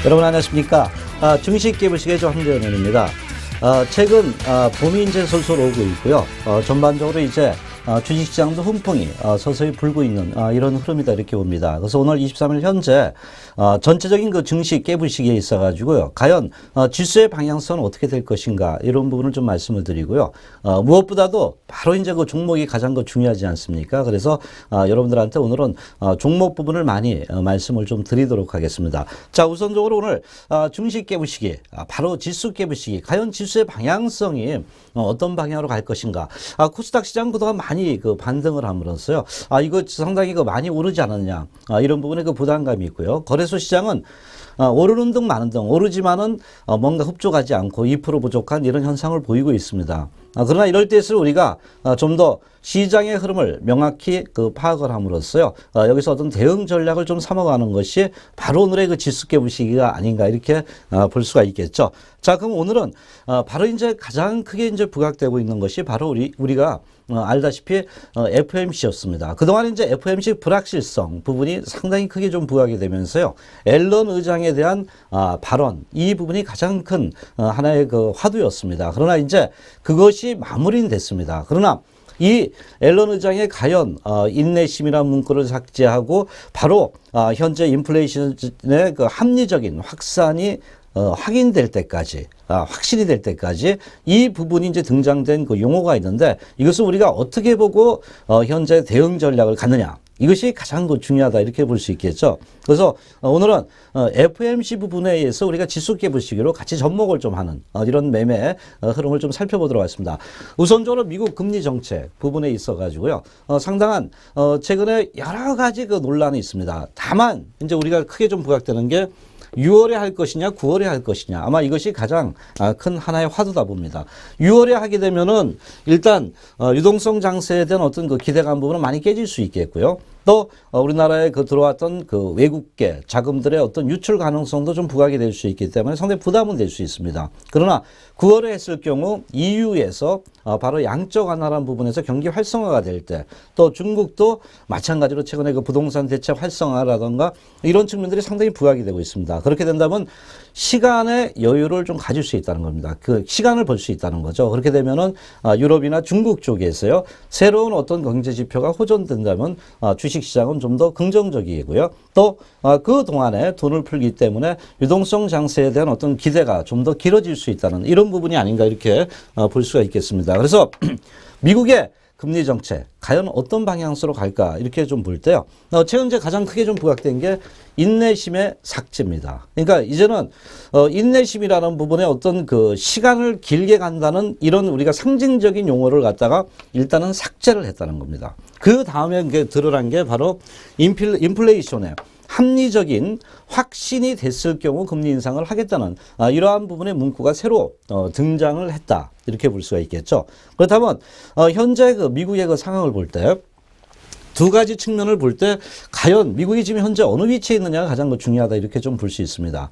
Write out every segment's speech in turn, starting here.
여러분 안녕하십니까? 증시 깨부시계 황대현입니다. 최근 봄이 이제 솔솔 오고 있고요. 전반적으로 이제 주식시장도 훈풍이 서서히 불고 있는 이런 흐름이다 이렇게 봅니다. 그래서 오늘 23일 현재 전체적인 그 증시 깨부시기에 있어가지고요. 과연 지수의 방향성은 어떻게 될 것인가 이런 부분을 좀 말씀을 드리고요. 무엇보다도 바로 이제 그 종목이 가장 그 중요하지 않습니까? 그래서 여러분들한테 오늘은 종목 부분을 많이 말씀을 좀 드리도록 하겠습니다. 자, 우선적으로 오늘 증시 깨부시기, 바로 지수 깨부시기, 과연 지수의 방향성이 어떤 방향으로 갈 것인가? 코스닥 시장 그동안 많이 그 반등을 함으로써요. 이거 상당히 그 많이 오르지 않았냐? 이런 부분에 그 부담감이 있고요. 거래소 시장은 오르는 등 마는 등 오르지만은 뭔가 흡족하지 않고 2% 부족한 이런 현상을 보이고 있습니다. 그러나 이럴 때일수록 우리가 좀 더 시장의 흐름을 명확히 그 파악을 함으로써요. 여기서 어떤 대응 전략을 좀 삼아가는 것이 바로 오늘의 그 지수 깨부시기가 아닌가 이렇게 볼 수가 있겠죠. 자, 그럼 오늘은 바로 이제 가장 크게 이제 부각되고 있는 것이 바로 우리가 알다시피 FMC였습니다. 그동안 이제 FMC 불확실성 부분이 상당히 크게 좀 부각이 되면서요. 앨런 의장에 대한 발언, 이 부분이 가장 큰 하나의 그 화두였습니다. 그러나 이제 그것이 마무리는 됐습니다. 그러나 이 앨런 의장의 과연 인내심이라는 문구를 삭제하고 바로 현재 인플레이션의 그 합리적인 확산이 확인될 때까지, 확신이 될 때까지 이 부분이 이제 등장된 그 용어가 있는데 이것을 우리가 어떻게 보고 현재 대응 전략을 갖느냐. 이것이 가장 중요하다 이렇게 볼 수 있겠죠. 그래서 오늘은 FMC 부분에 의해서 우리가 지수 깨부시기로 같이 접목을 좀 하는 이런 매매 흐름을 좀 살펴보도록 하겠습니다. 우선적으로 미국 금리 정책 부분에 있어 가지고요. 상당한 최근에 여러 가지 그 논란이 있습니다. 다만 이제 우리가 크게 좀 부각되는 게 6월에 할 것이냐 9월에 할 것이냐 아마 이것이 가장 큰 하나의 화두다 봅니다. 6월에 하게 되면은 일단 유동성 장세에 대한 어떤 그 기대감 부분은 많이 깨질 수 있겠고요. 또 우리나라에 그 들어왔던 그 외국계 자금들의 어떤 유출 가능성도 좀 부각이 될 수 있기 때문에 상당히 부담은 될 수 있습니다. 그러나 9월에 했을 경우 EU에서 바로 양적 완화라는 부분에서 경기 활성화가 될 때 또 중국도 마찬가지로 최근에 그 부동산 대책 활성화라든가 이런 측면들이 상당히 부각이 되고 있습니다. 그렇게 된다면 시간의 여유를 좀 가질 수 있다는 겁니다. 그 시간을 벌 수 있다는 거죠. 그렇게 되면은 유럽이나 중국 쪽에서요. 새로운 어떤 경제 지표가 호전된다면 주식 시장은 좀 더 긍정적이고요. 또 그 동안에 돈을 풀기 때문에 유동성 장세에 대한 어떤 기대가 좀 더 길어질 수 있다는 이런 부분이 아닌가 이렇게 볼 수가 있겠습니다. 그래서 미국의 금리 정책 과연 어떤 방향으로 갈까 이렇게 좀 볼 때요. 최근 가장 크게 좀 부각된 게 인내심의 삭제입니다. 그러니까 이제는 인내심이라는 부분에 어떤 그 시간을 길게 간다는 이런 우리가 상징적인 용어를 갖다가 일단은 삭제를 했다는 겁니다. 그 다음에 이게 드러난 게 바로 인플레이션에 합리적인 확신이 됐을 경우 금리 인상을 하겠다는 이러한 부분의 문구가 새로 등장을 했다. 이렇게 볼 수가 있겠죠. 그렇다면 현재 그 미국의 그 상황을 볼 때 두 가지 측면을 볼 때 과연 미국이 지금 현재 어느 위치에 있느냐가 가장 중요하다 이렇게 좀 볼 수 있습니다.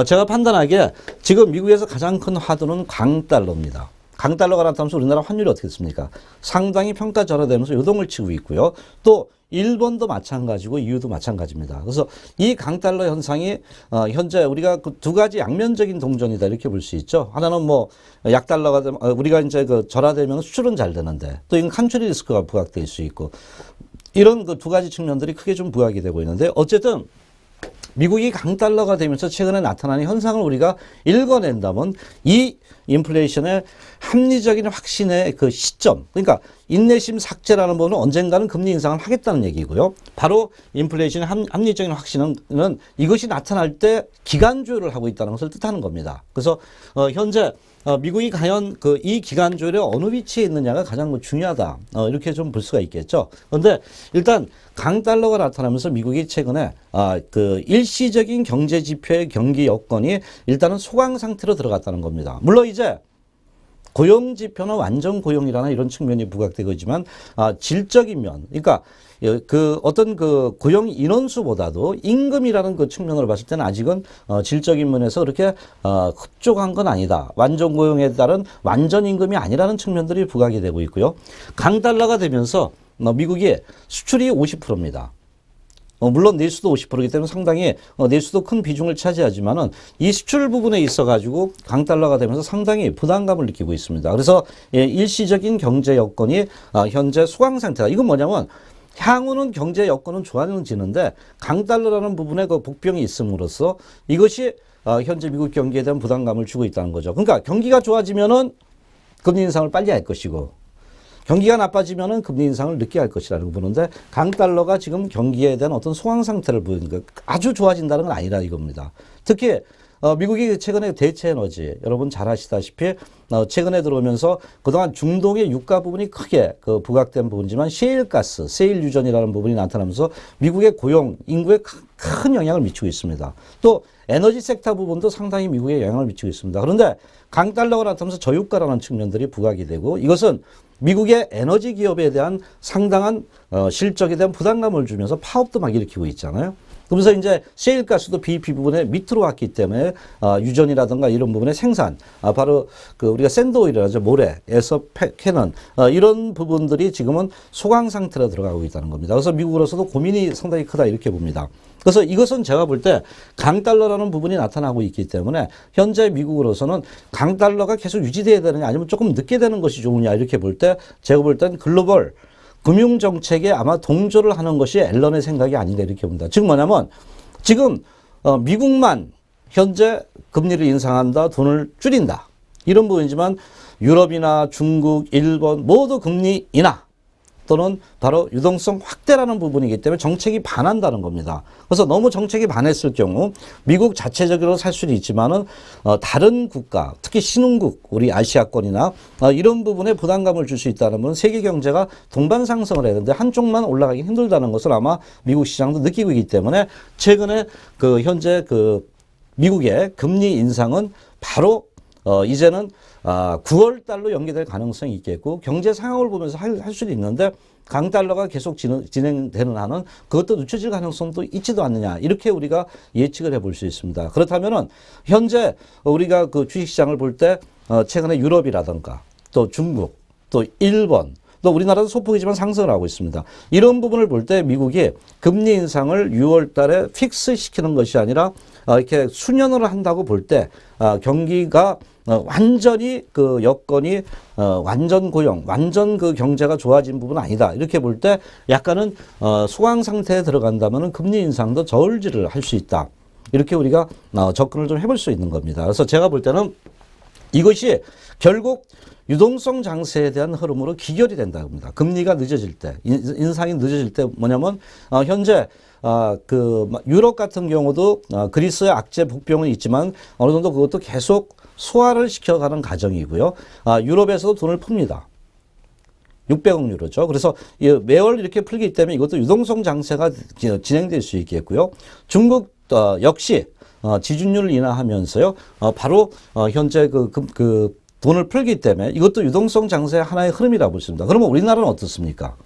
제가 판단하기에 지금 미국에서 가장 큰 화두는 강달러입니다. 강달러가 나타나면서 우리나라 환율이 어떻게 됐습니까? 상당히 평가절하되면서 요동을 치고 있고요. 또 일본도 마찬가지고 EU도 마찬가지입니다. 그래서 이 강달러 현상이 현재 우리가 그 두 가지 양면적인 동전이다 이렇게 볼 수 있죠. 하나는 뭐 약달러가 되면 우리가 이제 그 절하되면 수출은 잘 되는데 또 이건 간추리 리스크가 부각될 수 있고 이런 그 두 가지 측면들이 크게 좀 부각이 되고 있는데 어쨌든 미국이 강달러가 되면서 최근에 나타나는 현상을 우리가 읽어낸다면 이 인플레이션의 합리적인 확신의 그 시점, 그러니까 인내심 삭제라는 부분은 언젠가는 금리 인상을 하겠다는 얘기고요. 바로 인플레이션의 합리적인 확신은 이것이 나타날 때 기간조율을 하고 있다는 것을 뜻하는 겁니다. 그래서 현재 미국이 과연 그 이 기간조율에 어느 위치에 있느냐가 가장 중요하다. 이렇게 좀 볼 수가 있겠죠. 그런데 일단 강달러가 나타나면서 미국이 최근에 그 일시적인 경제 지표의 경기 여건이 일단은 소강 상태로 들어갔다는 겁니다. 물론 이제 고용 지표는 완전 고용이라는 이런 측면이 부각되고 있지만 질적인 면, 그러니까 그 어떤 그 고용 인원수보다도 임금이라는 그 측면으로 봤을 때는 아직은 질적인 면에서 그렇게 흡족한 건 아니다. 완전 고용에 따른 완전 임금이 아니라는 측면들이 부각이 되고 있고요. 강달러가 되면서 미국이 수출이 50%입니다. 물론 내수도 50%이기 때문에 상당히 내수도 큰 비중을 차지하지만은 이 수출 부분에 있어 가지고 강달러가 되면서 상당히 부담감을 느끼고 있습니다. 그래서 일시적인 경제 여건이 현재 소강 상태다. 이건 뭐냐면 향후는 경제 여건은 좋아지는데 강달러라는 부분에 그 복병이 있음으로써 이것이 현재 미국 경기에 대한 부담감을 주고 있다는 거죠. 그러니까 경기가 좋아지면은 금리 인상을 빨리 할 것이고 경기가 나빠지면은 금리 인상을 늦게 할 것이라고 보는데 강달러가 지금 경기에 대한 어떤 소강 상태를 보이니까 아주 좋아진다는 건 아니라 이겁니다. 특히 미국이 최근에 대체 에너지 여러분 잘 아시다시피 최근에 들어오면서 그동안 중동의 유가 부분이 크게 그 부각된 부분이지만 셰일가스, 세일 유전이라는 부분이 나타나면서 미국의 고용, 인구에 큰 영향을 미치고 있습니다. 또 에너지 섹터 부분도 상당히 미국에 영향을 미치고 있습니다. 그런데 강달러가 나타나면서 저유가라는 측면들이 부각이 되고 이것은 미국의 에너지 기업에 대한 상당한 실적에 대한 부담감을 주면서 파업도 막 일으키고 있잖아요. 그러면서 이제 셰일가스도 BP 부분에 밑으로 왔기 때문에 유전이라든가 이런 부분의 생산, 바로 그 우리가 샌드오일이라죠, 모래에서 캐는 이런 부분들이 지금은 소강 상태로 들어가고 있다는 겁니다. 그래서 미국으로서도 고민이 상당히 크다 이렇게 봅니다. 그래서 이것은 제가 볼 때 강달러라는 부분이 나타나고 있기 때문에 현재 미국으로서는 강달러가 계속 유지돼야 되느냐 아니면 조금 늦게 되는 것이 좋으냐 이렇게 볼 때 제가 볼 땐 글로벌 금융정책에 아마 동조를 하는 것이 앨런의 생각이 아닌가 이렇게 봅니다. 즉 뭐냐면 지금 미국만 현재 금리를 인상한다, 돈을 줄인다. 이런 부분이지만 유럽이나 중국, 일본 모두 금리 인하 또는 바로 유동성 확대라는 부분이기 때문에 정책이 반한다는 겁니다. 그래서 너무 정책이 반했을 경우 미국 자체적으로 살 수는 있지만은 다른 국가, 특히 신흥국, 우리 아시아권이나 이런 부분에 부담감을 줄 수 있다는 건 세계 경제가 동반 상승을 해야 되는데 한쪽만 올라가기 힘들다는 것을 아마 미국 시장도 느끼고 있기 때문에 최근에 그 현재 그 미국의 금리 인상은 바로 이제는 9월 달로 연기될 가능성이 있겠고 경제 상황을 보면서 할 수도 있는데 강달러가 계속 진행되는 한은 그것도 늦춰질 가능성도 있지도 않느냐 이렇게 우리가 예측을 해볼 수 있습니다. 그렇다면은 현재 우리가 그 주식시장을 볼 때 최근에 유럽이라든가 또 중국 또 일본 또 우리나라도 소폭이지만 상승을 하고 있습니다. 이런 부분을 볼 때 미국이 금리 인상을 6월 달에 픽스시키는 것이 아니라 이렇게 수년을 한다고 볼 때 경기가 완전히 그 여건이 완전 고용, 완전 그 경제가 좋아진 부분은 아니다. 이렇게 볼 때 약간은 소강 상태에 들어간다면은 금리 인상도 저울질을 할 수 있다. 이렇게 우리가 접근을 좀 해볼 수 있는 겁니다. 그래서 제가 볼 때는 이것이 결국 유동성 장세에 대한 흐름으로 기결이 된다고 합니다. 금리가 늦어질 때, 인상이 늦어질 때 뭐냐면 현재 그 유럽 같은 경우도 그리스의 악재 복병은 있지만 어느 정도 그것도 계속 소화를 시켜가는 과정이고요. 유럽에서도 돈을 풉니다. 600억 유로죠. 그래서 매월 이렇게 풀기 때문에 이것도 유동성 장세가 진행될 수 있겠고요. 중국 역시 지준율을 인하하면서요. 바로 현재 그 돈을 풀기 때문에 이것도 유동성 장세의 하나의 흐름이라고 볼 수 있습니다. 그러면 우리나라는 어떻습니까?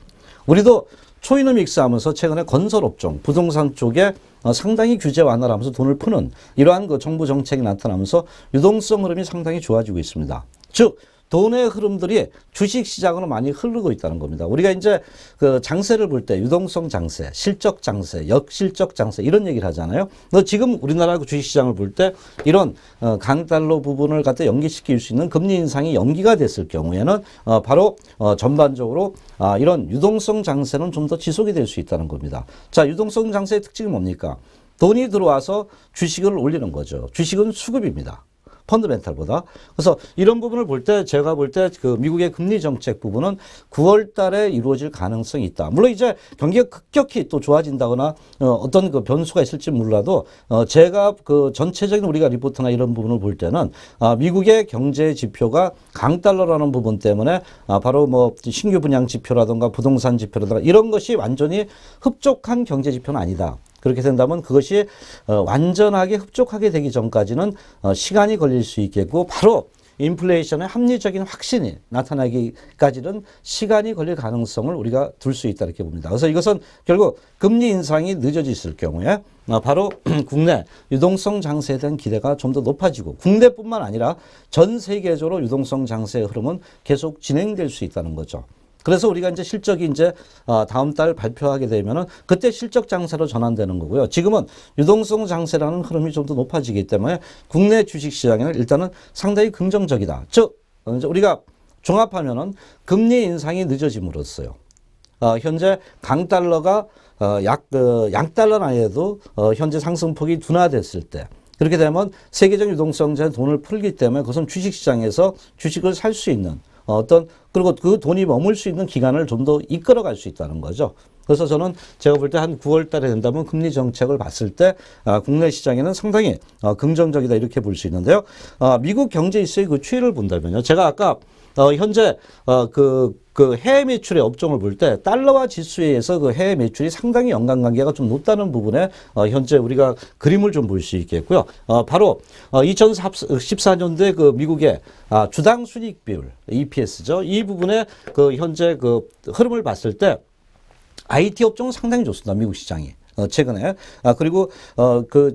우리도 초이노믹스 하면서 최근에 건설업종, 부동산 쪽에 상당히 규제 완화를 하면서 돈을 푸는 이러한 그 정부 정책이 나타나면서 유동성 흐름이 상당히 좋아지고 있습니다. 즉, 돈의 흐름들이 주식 시장으로 많이 흐르고 있다는 겁니다. 우리가 이제 그 장세를 볼 때 유동성 장세, 실적 장세, 역실적 장세 이런 얘기를 하잖아요. 지금 우리나라 주식 시장을 볼 때 이런 강달러 부분을 갖다 연기시킬 수 있는 금리 인상이 연기가 됐을 경우에는 바로 전반적으로 이런 유동성 장세는 좀 더 지속이 될 수 있다는 겁니다. 자, 유동성 장세의 특징이 뭡니까? 돈이 들어와서 주식을 올리는 거죠. 주식은 수급입니다. 펀드멘탈보다. 그래서 이런 부분을 볼 때 제가 볼 때 그 미국의 금리 정책 부분은 9월 달에 이루어질 가능성이 있다. 물론 이제 경기가 급격히 또 좋아진다거나 어떤 그 변수가 있을지 몰라도 제가 그 전체적인 우리가 리포트나 이런 부분을 볼 때는 미국의 경제 지표가 강달러라는 부분 때문에 바로 뭐 신규 분양 지표라든가 부동산 지표라든가 이런 것이 완전히 흡족한 경제 지표는 아니다. 그렇게 된다면 그것이 완전하게 흡족하게 되기 전까지는 시간이 걸릴 수 있겠고 바로 인플레이션의 합리적인 확신이 나타나기까지는 시간이 걸릴 가능성을 우리가 둘 수 있다 이렇게 봅니다. 그래서 이것은 결국 금리 인상이 늦어졌을 경우에 바로 국내 유동성 장세에 대한 기대가 좀 더 높아지고 국내뿐만 아니라 전 세계적으로 유동성 장세의 흐름은 계속 진행될 수 있다는 거죠. 그래서 우리가 이제 실적이 이제 다음 달 발표하게 되면은 그때 실적 장세로 전환되는 거고요. 지금은 유동성 장세라는 흐름이 좀 더 높아지기 때문에 국내 주식 시장에는 일단은 상당히 긍정적이다. 즉 이제 우리가 종합하면은 금리 인상이 늦어짐으로써요. 현재 강달러가 양달러 나이에도 현재 상승폭이 둔화됐을 때 그렇게 되면 세계적 유동성자의 돈을 풀기 때문에 그것은 주식시장에서 주식을 살 수 있는 그리고 그 돈이 머물 수 있는 기간을 좀 더 이끌어갈 수 있다는 거죠. 그래서 저는 제가 볼 때 한 9월 달에 된다면 금리 정책을 봤을 때 국내 시장에는 상당히 긍정적이다 이렇게 볼 수 있는데요. 미국 경제 이슈의 그 추이를 본다면요. 제가 아까 현재 그 해외 매출의 업종을 볼 때 달러화 지수에 의해서 그 해외 매출이 상당히 연관관계가 좀 높다는 부분에 현재 우리가 그림을 좀 볼 수 있겠고요. 바로 2014년도에 그 미국의 주당 순이익 비율 EPS죠. 이 부분에 그 현재 그 흐름을 봤을 때 IT 업종은 상당히 좋습니다. 미국 시장이. 최근에. 그리고,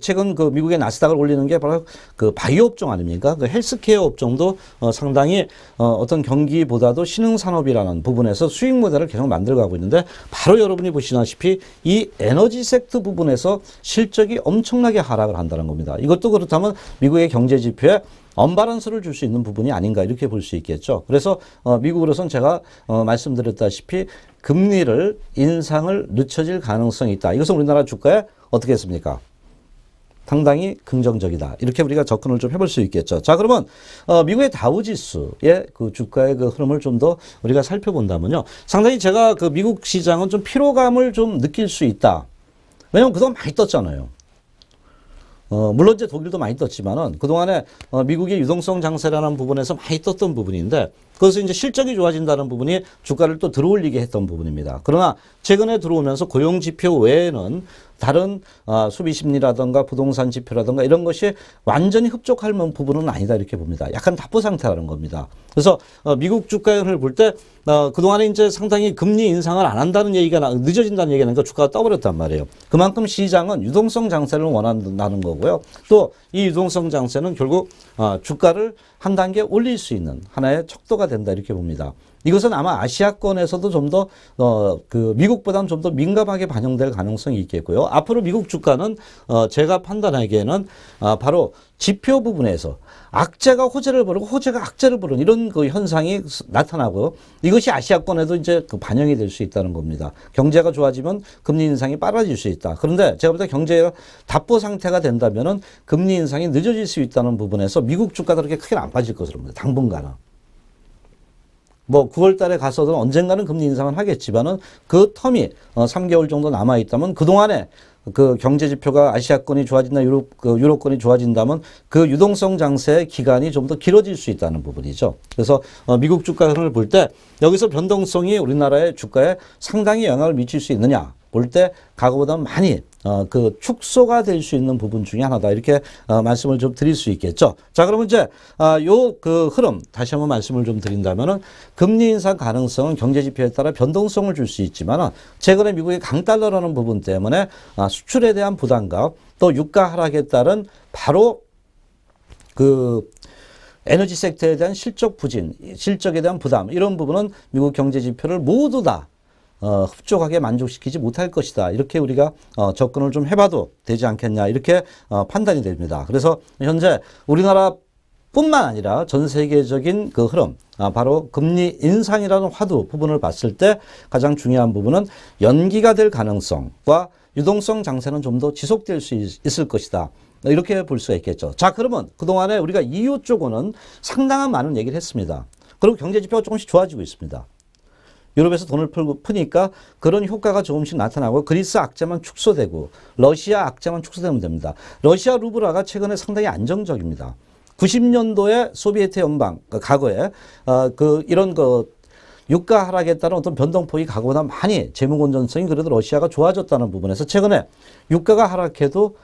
최근 그 미국의 나스닥을 올리는 게 바로 그 바이오 업종 아닙니까? 그 헬스케어 업종도 상당히 어떤 경기보다도 신흥산업이라는 부분에서 수익 모델을 계속 만들어가고 있는데 바로 여러분이 보시다시피 이 에너지 섹터 부분에서 실적이 엄청나게 하락을 한다는 겁니다. 이것도 그렇다면 미국의 경제 지표에 언밸런스를 줄 수 있는 부분이 아닌가 이렇게 볼 수 있겠죠. 그래서 미국으로선 제가 말씀드렸다시피 금리를 인상을 늦춰질 가능성이 있다. 이것은 우리나라 주가에 어떻게 했습니까? 상당히 긍정적이다. 이렇게 우리가 접근을 좀 해볼 수 있겠죠. 자, 그러면 미국의 다우지수의 그 주가의 그 흐름을 좀 더 우리가 살펴본다면요. 상당히 제가 그 미국 시장은 좀 피로감을 좀 느낄 수 있다. 왜냐하면 그동안 많이 떴잖아요. 물론 이제 독일도 많이 떴지만은 그동안에 미국의 유동성 장세라는 부분에서 많이 떴던 부분인데 그것은 이제 실적이 좋아진다는 부분이 주가를 또 들어올리게 했던 부분입니다. 그러나 최근에 들어오면서 고용 지표 외에는 다른 소비 심리라든가 부동산 지표라든가 이런 것이 완전히 흡족할 부분은 아니다 이렇게 봅니다. 약간 답보 상태라는 겁니다. 그래서 미국 주가를 볼 때 그동안에 이제 상당히 금리 인상을 안 한다는 얘기가 늦어진다는 얘기가 나니까 주가가 떠버렸단 말이에요. 그만큼 시장은 유동성 장세를 원한다는 거고요. 또 이 유동성 장세는 결국 주가를 한 단계 올릴 수 있는 하나의 척도가 된다 이렇게 봅니다. 이것은 아마 아시아권에서도 좀 더 미국보다는 좀 더 민감하게 반영될 가능성이 있겠고요. 앞으로 미국 주가는 제가 판단하기에는 바로 지표 부분에서 악재가 호재를 부르고 호재가 악재를 부르는 이런 그 현상이 나타나고 이것이 아시아권에도 이제 그 반영이 될 수 있다는 겁니다. 경제가 좋아지면 금리 인상이 빨라질 수 있다. 그런데 제가 볼 때 경제가 답보 상태가 된다면은 금리 인상이 늦어질 수 있다는 부분에서 미국 주가도 그렇게 크게 안 빠질 것으로 봅니다. 당분간은. 뭐 9월 달에 가서도 언젠가는 금리 인상을 하겠지만은 그 텀이 3개월 정도 남아 있다면 그동안에 그 경제 지표가 아시아권이 좋아진다, 유럽권이 좋아진다면 그 유동성 장세의 기간이 좀 더 길어질 수 있다는 부분이죠. 그래서 미국 주가 흐름을 볼 때 여기서 변동성이 우리나라의 주가에 상당히 영향을 미칠 수 있느냐 볼 때 과거보다 많이 그 축소가 될 수 있는 부분 중에 하나다 이렇게 말씀을 좀 드릴 수 있겠죠. 자, 그러면 이제 요 그 흐름 다시 한번 말씀을 좀 드린다면은 금리 인상 가능성은 경제 지표에 따라 변동성을 줄 수 있지만은 최근에 미국의 강달러라는 부분 때문에 수출에 대한 부담과 또 유가 하락에 따른 바로 그 에너지 섹터에 대한 실적 부진, 실적에 대한 부담 이런 부분은 미국 경제 지표를 모두 다 흡족하게 만족시키지 못할 것이다. 이렇게 우리가 접근을 좀 해봐도 되지 않겠냐. 이렇게 판단이 됩니다. 그래서 현재 우리나라뿐만 아니라 전 세계적인 그 흐름, 바로 금리 인상이라는 화두 부분을 봤을 때 가장 중요한 부분은 연기가 될 가능성과 유동성 장세는 좀 더 지속될 수 있을 것이다. 이렇게 볼 수가 있겠죠. 자, 그러면 그동안에 우리가 EU 쪽으로는 상당한 많은 얘기를 했습니다. 그리고 경제 지표가 조금씩 좋아지고 있습니다. 유럽에서 돈을 푸니까 그런 효과가 조금씩 나타나고 그리스 악재만 축소되고 러시아 악재만 축소되면 됩니다. 러시아 루블화가 최근에 상당히 안정적입니다. 90년도에 소비에트 연방, 과거에 이런 유가 하락에 따른 어떤 변동폭이 과거보다 많이 재무 건전성이 그래도 러시아가 좋아졌다는 부분에서 최근에 유가가 하락해도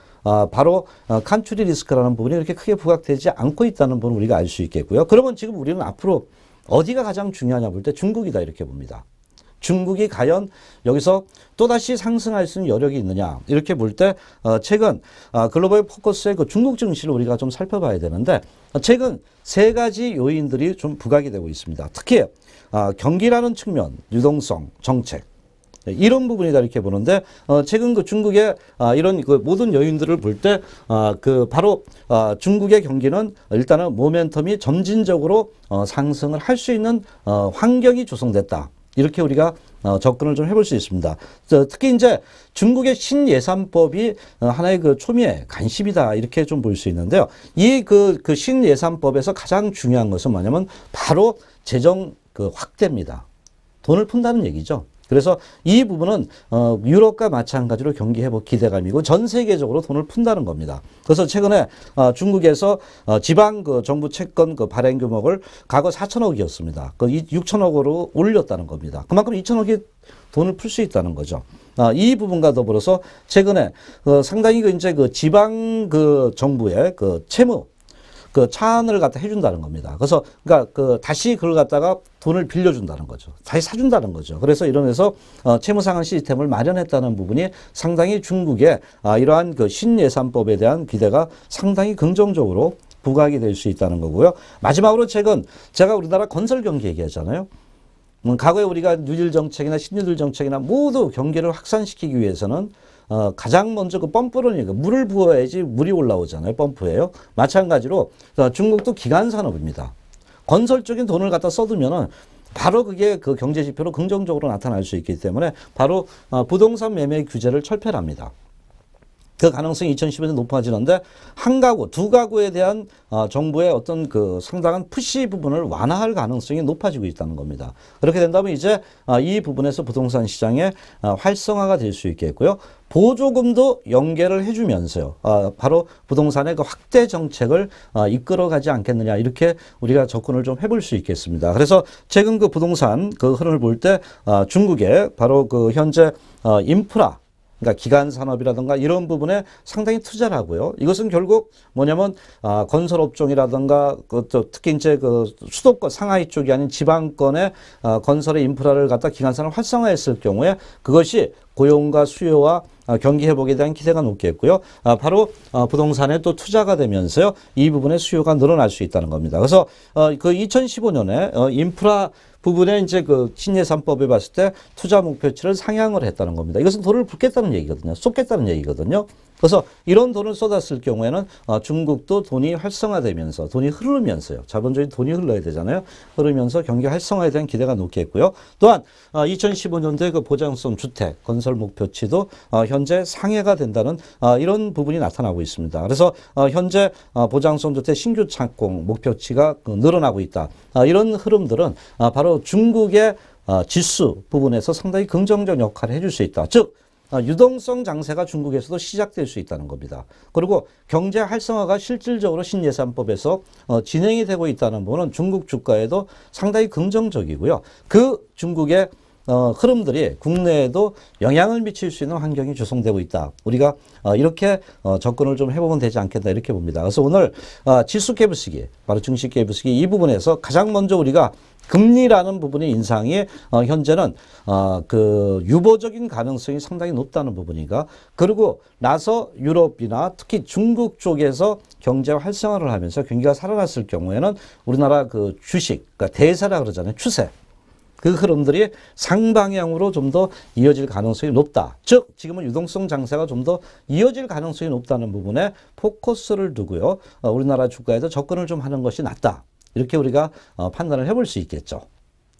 바로 칸츄리 리스크라는 부분이 그렇게 크게 부각되지 않고 있다는 부분을 우리가 알 수 있겠고요. 그러면 지금 우리는 앞으로 어디가 가장 중요하냐 볼 때 중국이다 이렇게 봅니다. 중국이 과연 여기서 또다시 상승할 수 있는 여력이 있느냐 이렇게 볼 때 최근 글로벌 포커스의 그 중국 증시를 우리가 좀 살펴봐야 되는데 최근 세 가지 요인들이 좀 부각이 되고 있습니다. 특히 경기라는 측면, 유동성, 정책 이런 부분이다 이렇게 보는데 최근 그 중국의 이런 그 모든 요인들을 볼 때 그 바로 중국의 경기는 일단은 모멘텀이 점진적으로 상승을 할 수 있는 환경이 조성됐다. 이렇게 우리가 접근을 좀 해볼 수 있습니다. 특히 이제 중국의 신예산법이 하나의 그 초미의 관심이다 이렇게 좀 볼 수 있는데요. 이 그 신예산법에서 가장 중요한 것은 뭐냐면 바로 재정 그 확대입니다. 돈을 푼다는 얘기죠. 그래서 이 부분은 유럽과 마찬가지로 경기 회복 기대감이고 전 세계적으로 돈을 푼다는 겁니다. 그래서 최근에 중국에서 지방 그 정부 채권 그 발행 규모를 과거 4천억이었습니다. 그 6천억으로 올렸다는 겁니다. 그만큼 2천억이 돈을 풀 수 있다는 거죠. 이 부분과 더불어서 최근에 상당히 그 이제 그 지방 그 정부의 그 채무 그 차안을 갖다 해준다는 겁니다. 그래서 그러니까 그 다시 그걸 갖다가 돈을 빌려준다는 거죠. 다시 사준다는 거죠. 그래서 이러면서 채무상환 시스템을 마련했다는 부분이 상당히 중국의 이러한 그 신예산법에 대한 기대가 상당히 긍정적으로 부각이 될 수 있다는 거고요. 마지막으로 최근 제가 우리나라 건설 경기 얘기하잖아요. 과거에 우리가 뉴딜 정책이나 신뉴딜 정책이나 모두 경기를 확산시키기 위해서는 가장 먼저 그 펌프론이니까 물을 부어야지 물이 올라오잖아요. 펌프예요. 마찬가지로 중국도 기간 산업입니다. 건설 쪽인 돈을 갖다 써두면은 바로 그게 그 경제 지표로 긍정적으로 나타날 수 있기 때문에 바로 부동산 매매 규제를 철폐합니다. 그 가능성이 2015년에 높아지는데 한 가구, 두 가구에 대한 정부의 어떤 그 상당한 푸시 부분을 완화할 가능성이 높아지고 있다는 겁니다. 그렇게 된다면 이제 이 부분에서 부동산 시장의 활성화가 될 수 있겠고요. 보조금도 연계를 해주면서요. 바로 부동산의 그 확대 정책을 이끌어가지 않겠느냐 이렇게 우리가 접근을 좀 해볼 수 있겠습니다. 그래서 최근 그 부동산 그 흐름을 볼 때 중국의 바로 그 현재 인프라 그러니까 기간 산업이라든가 이런 부분에 상당히 투자를 하고요. 이것은 결국 뭐냐면 건설 업종이라든가 또 특히 이제 그 수도권 상하이 쪽이 아닌 지방권의 건설의 인프라를 갖다 기간 산업 활성화했을 경우에 그것이 고용과 수요와 경기 회복에 대한 기대가 높겠고요. 바로 부동산에 또 투자가 되면서요. 이 부분의 수요가 늘어날 수 있다는 겁니다. 그래서 그 2015년에 인프라 부분에 이제 그 신예산법에 봤을 때 투자 목표치를 상향을 했다는 겁니다. 이것은 돈을 붓겠다는 얘기거든요. 쏟겠다는 얘기거든요. 그래서 이런 돈을 쏟았을 경우에는 중국도 돈이 활성화되면서 돈이 흐르면서요. 자본적인 돈이 흘러야 되잖아요. 흐르면서 경기 활성화에 대한 기대가 높겠고요. 또한 2015년도에 그 보장성 주택 건설 목표치도 현재 상회가 된다는 이런 부분이 나타나고 있습니다. 그래서 현재 보장성 주택 신규 착공 목표치가 늘어나고 있다. 이런 흐름들은 바로 중국의 지수 부분에서 상당히 긍정적 역할을 해줄 수 있다. 즉 유동성 장세가 중국에서도 시작될 수 있다는 겁니다. 그리고 경제 활성화가 실질적으로 신예산법에서 진행이 되고 있다는 부분은 중국 주가에도 상당히 긍정적이고요. 그 중국의 흐름들이 국내에도 영향을 미칠 수 있는 환경이 조성되고 있다. 우리가 이렇게 접근을 좀 해보면 되지 않겠나 이렇게 봅니다. 그래서 오늘 지수 갭시기, 바로 증시 갭시기 이 부분에서 가장 먼저 우리가 금리라는 부분의 인상이 현재는 그 유보적인 가능성이 상당히 높다는 부분이가 그리고 나서 유럽이나 특히 중국 쪽에서 경제 활성화를 하면서 경기가 살아났을 경우에는 우리나라 그 주식, 그러니까 대세라 그러잖아요. 추세. 그 흐름들이 상방향으로 좀 더 이어질 가능성이 높다. 즉 지금은 유동성 장세가 좀 더 이어질 가능성이 높다는 부분에 포커스를 두고요. 우리나라 주가에서 접근을 좀 하는 것이 낫다. 이렇게 우리가 판단을 해볼 수 있겠죠.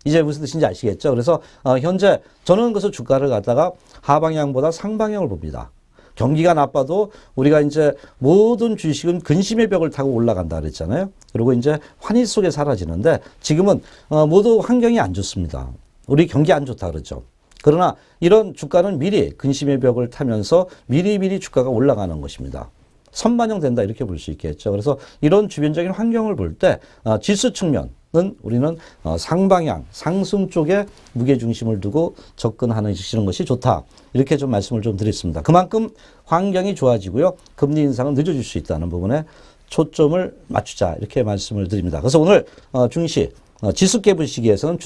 이제 무슨 뜻인지 아시겠죠? 그래서 현재 저는 그래서 주가를 갖다가 하방향보다 상방향을 봅니다. 경기가 나빠도 우리가 이제 모든 주식은 근심의 벽을 타고 올라간다 그랬잖아요. 그리고 이제 환희 속에 사라지는데 지금은 모두 환경이 안 좋습니다. 우리 경기 안 좋다 그러죠. 그러나 이런 주가는 미리 근심의 벽을 타면서 미리미리 주가가 올라가는 것입니다. 선반영된다 이렇게 볼 수 있겠죠. 그래서 이런 주변적인 환경을 볼 때 지수 측면은 우리는 상방향, 상승 쪽에 무게중심을 두고 접근하는 것이 좋다. 이렇게 좀 말씀을 좀 드렸습니다. 그만큼 환경이 좋아지고요. 금리 인상은 늦어질 수 있다는 부분에 초점을 맞추자 이렇게 말씀을 드립니다. 그래서 오늘 증시 지수 갭 시기에서는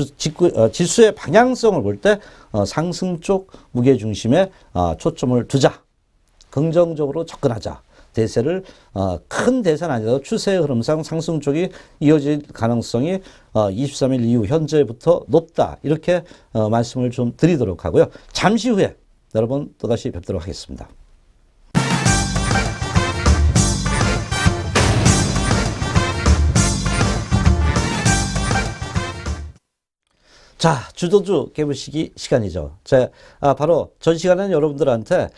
지수의 방향성을 볼 때 상승 쪽 무게중심에 초점을 두자. 긍정적으로 접근하자. 대세를 큰 대세는 아니라도 추세의 흐름상 상승 쪽이 이어질 가능성이 23일 이후 현재부터 높다. 이렇게 말씀을 좀 드리도록 하고요. 잠시 후에 여러분 또다시 뵙도록 하겠습니다. 자, 주도주 깨부시기 시간이죠. 바로 전 시간에는 여러분들한테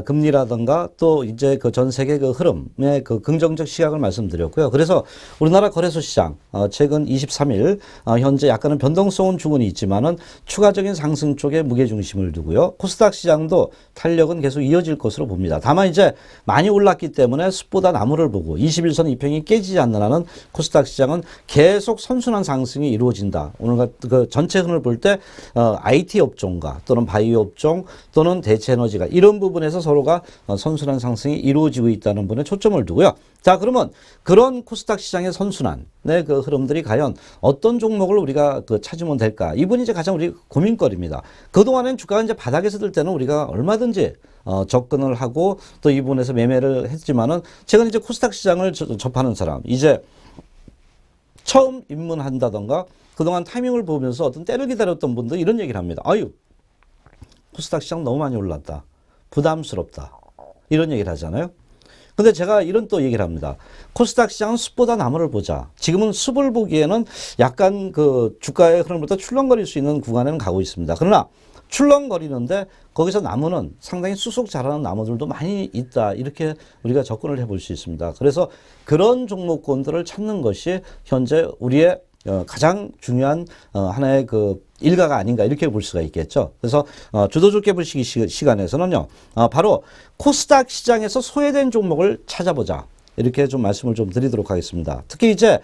금리라든가 또 이제 그 전 세계 그 흐름의 그 긍정적 시각을 말씀드렸고요. 그래서 우리나라 거래소 시장 최근 23일 현재 약간은 변동성은 주고는 있지만은 추가적인 상승 쪽에 무게 중심을 두고요. 코스닥 시장도 탄력은 계속 이어질 것으로 봅니다. 다만 이제 많이 올랐기 때문에 숲보다 나무를 보고 21선 이평이 깨지지 않는 한은 코스닥 시장은 계속 선순환 상승이 이루어진다. 오늘 그 전체 을 볼 때 IT 업종과 또는 바이오 업종 또는 대체 에너지가 이런 부분에서 서로가 선순환 상승이 이루어지고 있다는 부분에 초점을 두고요. 자, 그러면 그런 코스닥 시장의 선순환의 그 흐름들이 과연 어떤 종목을 우리가 찾으면 될까? 이분이 이제 가장 우리 고민거리입니다. 그동안엔 주가가 이제 바닥에서 들 때는 우리가 얼마든지 접근을 하고 또 이 부분에서 매매를 했지만은 최근 이제 코스닥 시장을 접하는 사람, 이제 처음 입문한다던가 그동안 타이밍을 보면서 어떤 때를 기다렸던 분들 이런 얘기를 합니다. 아유, 코스닥 시장 너무 많이 올랐다. 부담스럽다. 이런 얘기를 하잖아요. 근데 제가 이런 또 얘기를 합니다. 코스닥 시장은 숲보다 나무를 보자. 지금은 숲을 보기에는 약간 그 주가의 흐름부터 출렁거릴 수 있는 구간에는 가고 있습니다. 그러나 출렁거리는데 거기서 나무는 상당히 쑥쑥 자라는 나무들도 많이 있다. 이렇게 우리가 접근을 해볼 수 있습니다. 그래서 그런 종목군들을 찾는 것이 현재 우리의 가장 중요한 하나의 그 일가가 아닌가 이렇게 볼 수가 있겠죠. 그래서 주도주 깨부시기 시간에서는요. 바로 코스닥 시장에서 소외된 종목을 찾아보자. 이렇게 좀 말씀을 좀 드리도록 하겠습니다. 특히 이제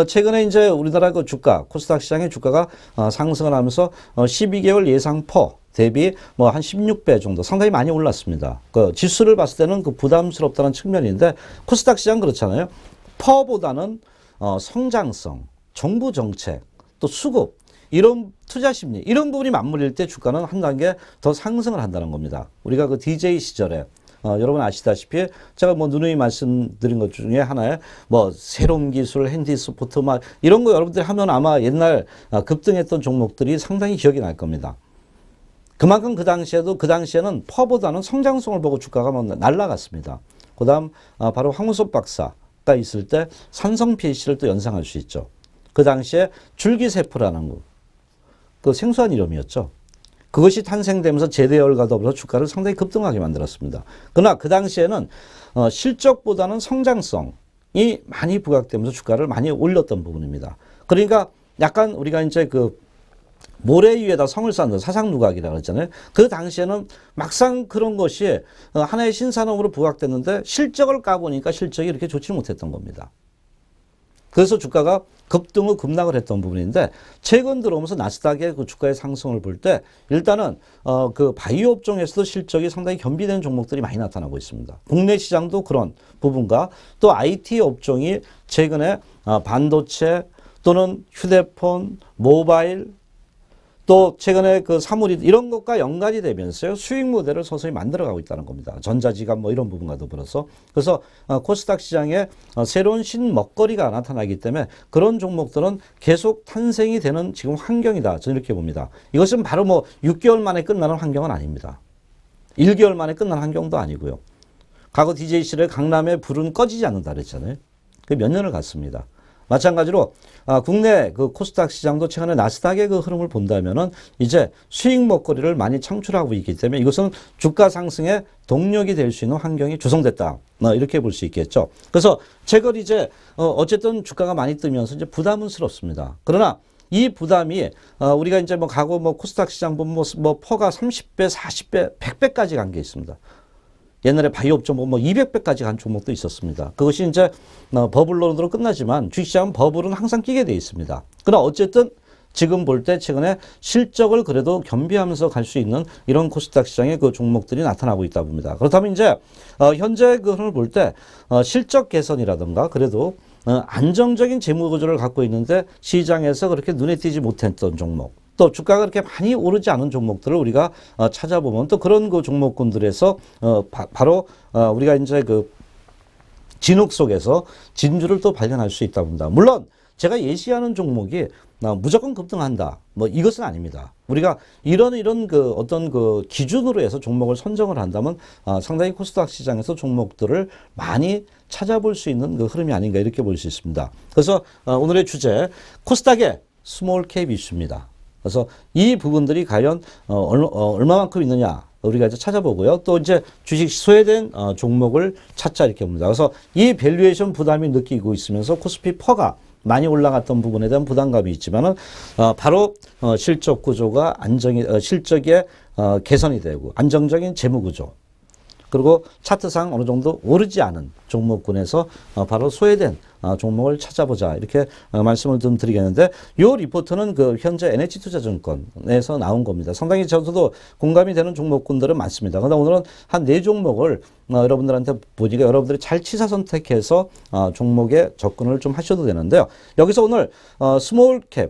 최근에 이제 우리나라 그 주가 코스닥 시장의 주가가 상승을 하면서 12개월 예상 퍼 대비 뭐 한 16배 정도 상당히 많이 올랐습니다. 그 지수를 봤을 때는 그 부담스럽다는 측면인데 코스닥 시장 그렇잖아요. 퍼보다는 성장성, 정부 정책, 또 수급 이런 투자 심리 이런 부분이 맞물릴 때 주가는 한 단계 더 상승을 한다는 겁니다. 우리가 그 DJ 시절에 여러분 아시다시피 제가 뭐 누누이 말씀드린 것 중에 하나에 뭐 새로운 기술, 핸디스포트 막 이런 거 여러분들이 하면 아마 옛날 급등했던 종목들이 상당히 기억이 날 겁니다. 그만큼 그 당시에는 퍼보다는 성장성을 보고 주가가 막 날아갔습니다. 그다음 바로 황우섭 박사가 있을 때 산성 PC를 또 연상할 수 있죠. 그 당시에 줄기세포라는 거, 그 생소한 이름이었죠. 그것이 탄생되면서 제대열과 더불어 주가를 상당히 급등하게 만들었습니다. 그러나 그 당시에는 실적보다는 성장성이 많이 부각되면서 주가를 많이 올렸던 부분입니다. 그러니까 약간 우리가 이제 그 모래 위에다 성을 쌓는 사상누각이라고 했잖아요. 그 당시에는 막상 그런 것이 하나의 신산업으로 부각됐는데 실적을 까보니까 실적이 이렇게 좋지 못했던 겁니다. 그래서 주가가 급등 후 급락을 했던 부분인데 최근 들어오면서 나스닥의 그 주가의 상승을 볼 때 일단은 그 바이오 업종에서도 실적이 상당히 겸비된 종목들이 많이 나타나고 있습니다. 국내 시장도 그런 부분과 또 IT 업종이 최근에 반도체 또는 휴대폰, 모바일 또 최근에 그 사물이 이런 것과 연관이 되면서요 수익 모델을 서서히 만들어가고 있다는 겁니다. 전자지갑 뭐 이런 부분과 더불어서 그래서 코스닥 시장에 새로운 신먹거리가 나타나기 때문에 그런 종목들은 계속 탄생이 되는 지금 환경이다. 저는 이렇게 봅니다. 이것은 바로 뭐 6개월 만에 끝나는 환경은 아닙니다. 1개월 만에 끝나는 환경도 아니고요. 과거 DJ 시절에 강남의 불은 꺼지지 않는다 그랬잖아요. 그게 몇 년을 갔습니다. 마찬가지로 국내 그 코스닥 시장도 최근에 나스닥의 그 흐름을 본다면은 이제 수익 먹거리를 많이 창출하고 있기 때문에 이것은 주가 상승의 동력이 될 수 있는 환경이 조성됐다. 이렇게 볼 수 있겠죠. 그래서 최근 이제 어쨌든 주가가 많이 뜨면서 이제 부담스럽습니다. 그러나 이 부담이 우리가 이제 뭐 과거 뭐 코스닥 시장 보면 뭐 퍼가 30배, 40배, 100배까지 간 게 있습니다. 옛날에 바이오 업종 뭐 200배까지 간 종목도 있었습니다. 그것이 이제 버블론으로 끝나지만 주식시장은 버블은 항상 끼게 돼 있습니다. 그러나 어쨌든 지금 볼 때 최근에 실적을 그래도 겸비하면서 갈 수 있는 이런 코스닥 시장의 그 종목들이 나타나고 있다 봅니다. 그렇다면 이제 현재 그 흐름을 볼 때 실적 개선이라든가 그래도 안정적인 재무 구조를 갖고 있는데 시장에서 그렇게 눈에 띄지 못했던 종목 또 주가가 그렇게 많이 오르지 않은 종목들을 우리가 찾아보면 또 그런 그 종목군들에서 바로 우리가 이제 그 진흙 속에서 진주를 또 발견할 수 있다고 봅니다. 물론 제가 예시하는 종목이 무조건 급등한다. 뭐 이것은 아닙니다. 우리가 이런 그 어떤 그 기준으로 해서 종목을 선정을 한다면 상당히 코스닥 시장에서 종목들을 많이 찾아볼 수 있는 그 흐름이 아닌가 이렇게 볼 수 있습니다. 그래서 오늘의 주제 코스닥의 스몰캡 이슈입니다. 그래서 이 부분들이 과연 얼마만큼 있느냐 우리가 이제 찾아보고요. 또 이제 주식 소외된 종목을 찾자 이렇게 봅니다. 그래서 이 밸류에이션 부담이 느끼고 있으면서 코스피 퍼가 많이 올라갔던 부분에 대한 부담감이 있지만은 바로 실적 구조가 실적의 개선이 되고 안정적인 재무 구조 그리고 차트상 어느 정도 오르지 않은 종목군에서 바로 소외된 종목을 찾아보자 이렇게 말씀을 좀 드리겠는데 이 리포트는 그 현재 NH투자증권에서 나온 겁니다. 상당히 저도 공감이 되는 종목군들은 많습니다. 그런데 오늘은 한 4종목을 여러분들한테 보니까 여러분들이 잘 취사 선택해서 종목에 접근을 좀 하셔도 되는데요. 여기서 오늘 스몰캡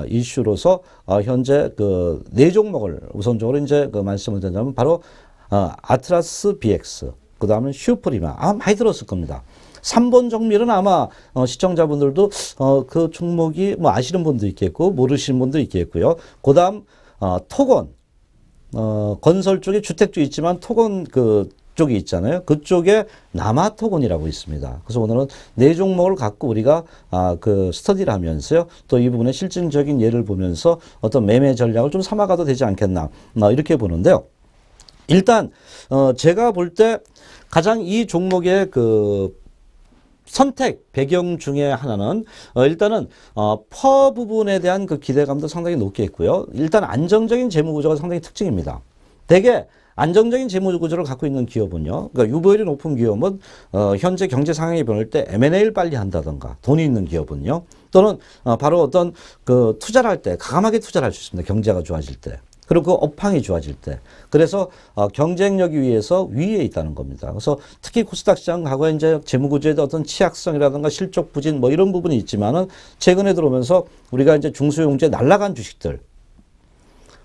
이슈로서 현재 그 4종목을 우선적으로 이제 그 말씀을 드리자면 바로 아트라스 BX, 그 다음에 슈프리마 아마 많이 들었을 겁니다. 3번 정밀은 아마 시청자분들도 그 종목이 뭐 아시는 분도 있겠고 모르시는 분도 있겠고요. 그 다음 토건 건설 쪽에 주택 쪽 있지만 토건 그 쪽이 있잖아요. 그쪽에 남아토건이라고 있습니다. 그래서 오늘은 4종목을 갖고 우리가 그 스터디를 하면서요. 또 이 부분의 실증적인 예를 보면서 어떤 매매 전략을 좀 삼아가도 되지 않겠나 이렇게 보는데요. 일단 제가 볼 때 가장 이 종목의 그 선택 배경 중에 하나는 일단은 퍼 부분에 대한 그 기대감도 상당히 높게 있고요. 일단 안정적인 재무 구조가 상당히 특징입니다. 대개 안정적인 재무 구조를 갖고 있는 기업은요. 그러니까 유보율이 높은 기업은 현재 경제 상황이 변할 때 M&A를 빨리 한다던가 돈이 있는 기업은요. 또는 바로 어떤 그 투자를 할 때 가감하게 투자를 할 수 있습니다. 경제가 좋아질 때. 그리고 그 업황이 좋아질 때. 그래서 경쟁력이 위해서 위에 있다는 겁니다. 그래서 특히 코스닥 시장 과거에 이제 재무구조의 어떤 취약성이라든가 실적 부진 뭐 이런 부분이 있지만은 최근에 들어오면서 우리가 이제 중소형주에 날아간 주식들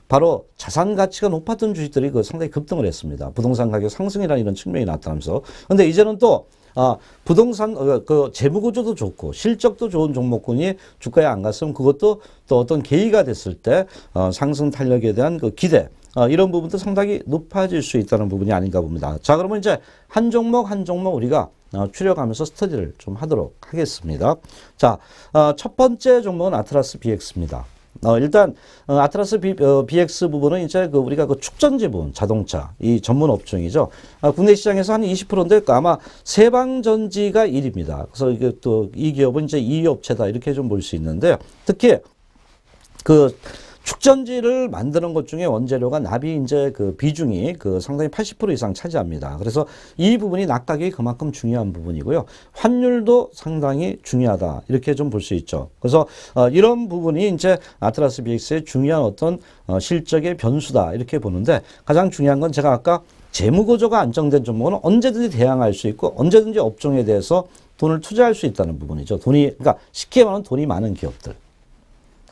바로 자산 가치가 높았던 주식들이 그 상당히 급등을 했습니다. 부동산 가격 상승이라는 이런 측면이 나타나면서. 근데 이제는 또 부동산 그 재무 구조도 좋고 실적도 좋은 종목군이 주가에 안 갔으면 그것도 또 어떤 계기가 됐을 때 상승 탄력에 대한 그 기대 이런 부분도 상당히 높아질 수 있다는 부분이 아닌가 봅니다. 자, 그러면 이제 한 종목 한 종목 우리가 추려가면서 스터디를 좀 하도록 하겠습니다. 자, 첫 번째 종목은 아트라스 BX입니다. 일단 아트라스 BX 부분은 이제 그 우리가 그 축전지 부분 자동차 이 전문 업종이죠. 국내 시장에서 한 20%인데 아마 세방전지가 1위입니다. 그래서 이게 또 이 기업은 이제 2위 업체다 이렇게 좀 볼 수 있는데요. 특히 그 축전지를 만드는 것 중에 원재료가 납이 이제 그 비중이 그 상당히 80% 이상 차지합니다. 그래서 이 부분이 낙가격이 그만큼 중요한 부분이고요. 환율도 상당히 중요하다. 이렇게 좀 볼 수 있죠. 그래서 이런 부분이 이제 아트라스 BX의 중요한 어떤 실적의 변수다. 이렇게 보는데 가장 중요한 건 제가 아까 재무구조가 안정된 종목은 언제든지 대항할 수 있고 언제든지 업종에 대해서 돈을 투자할 수 있다는 부분이죠. 그러니까 쉽게 말하면 돈이 많은 기업들.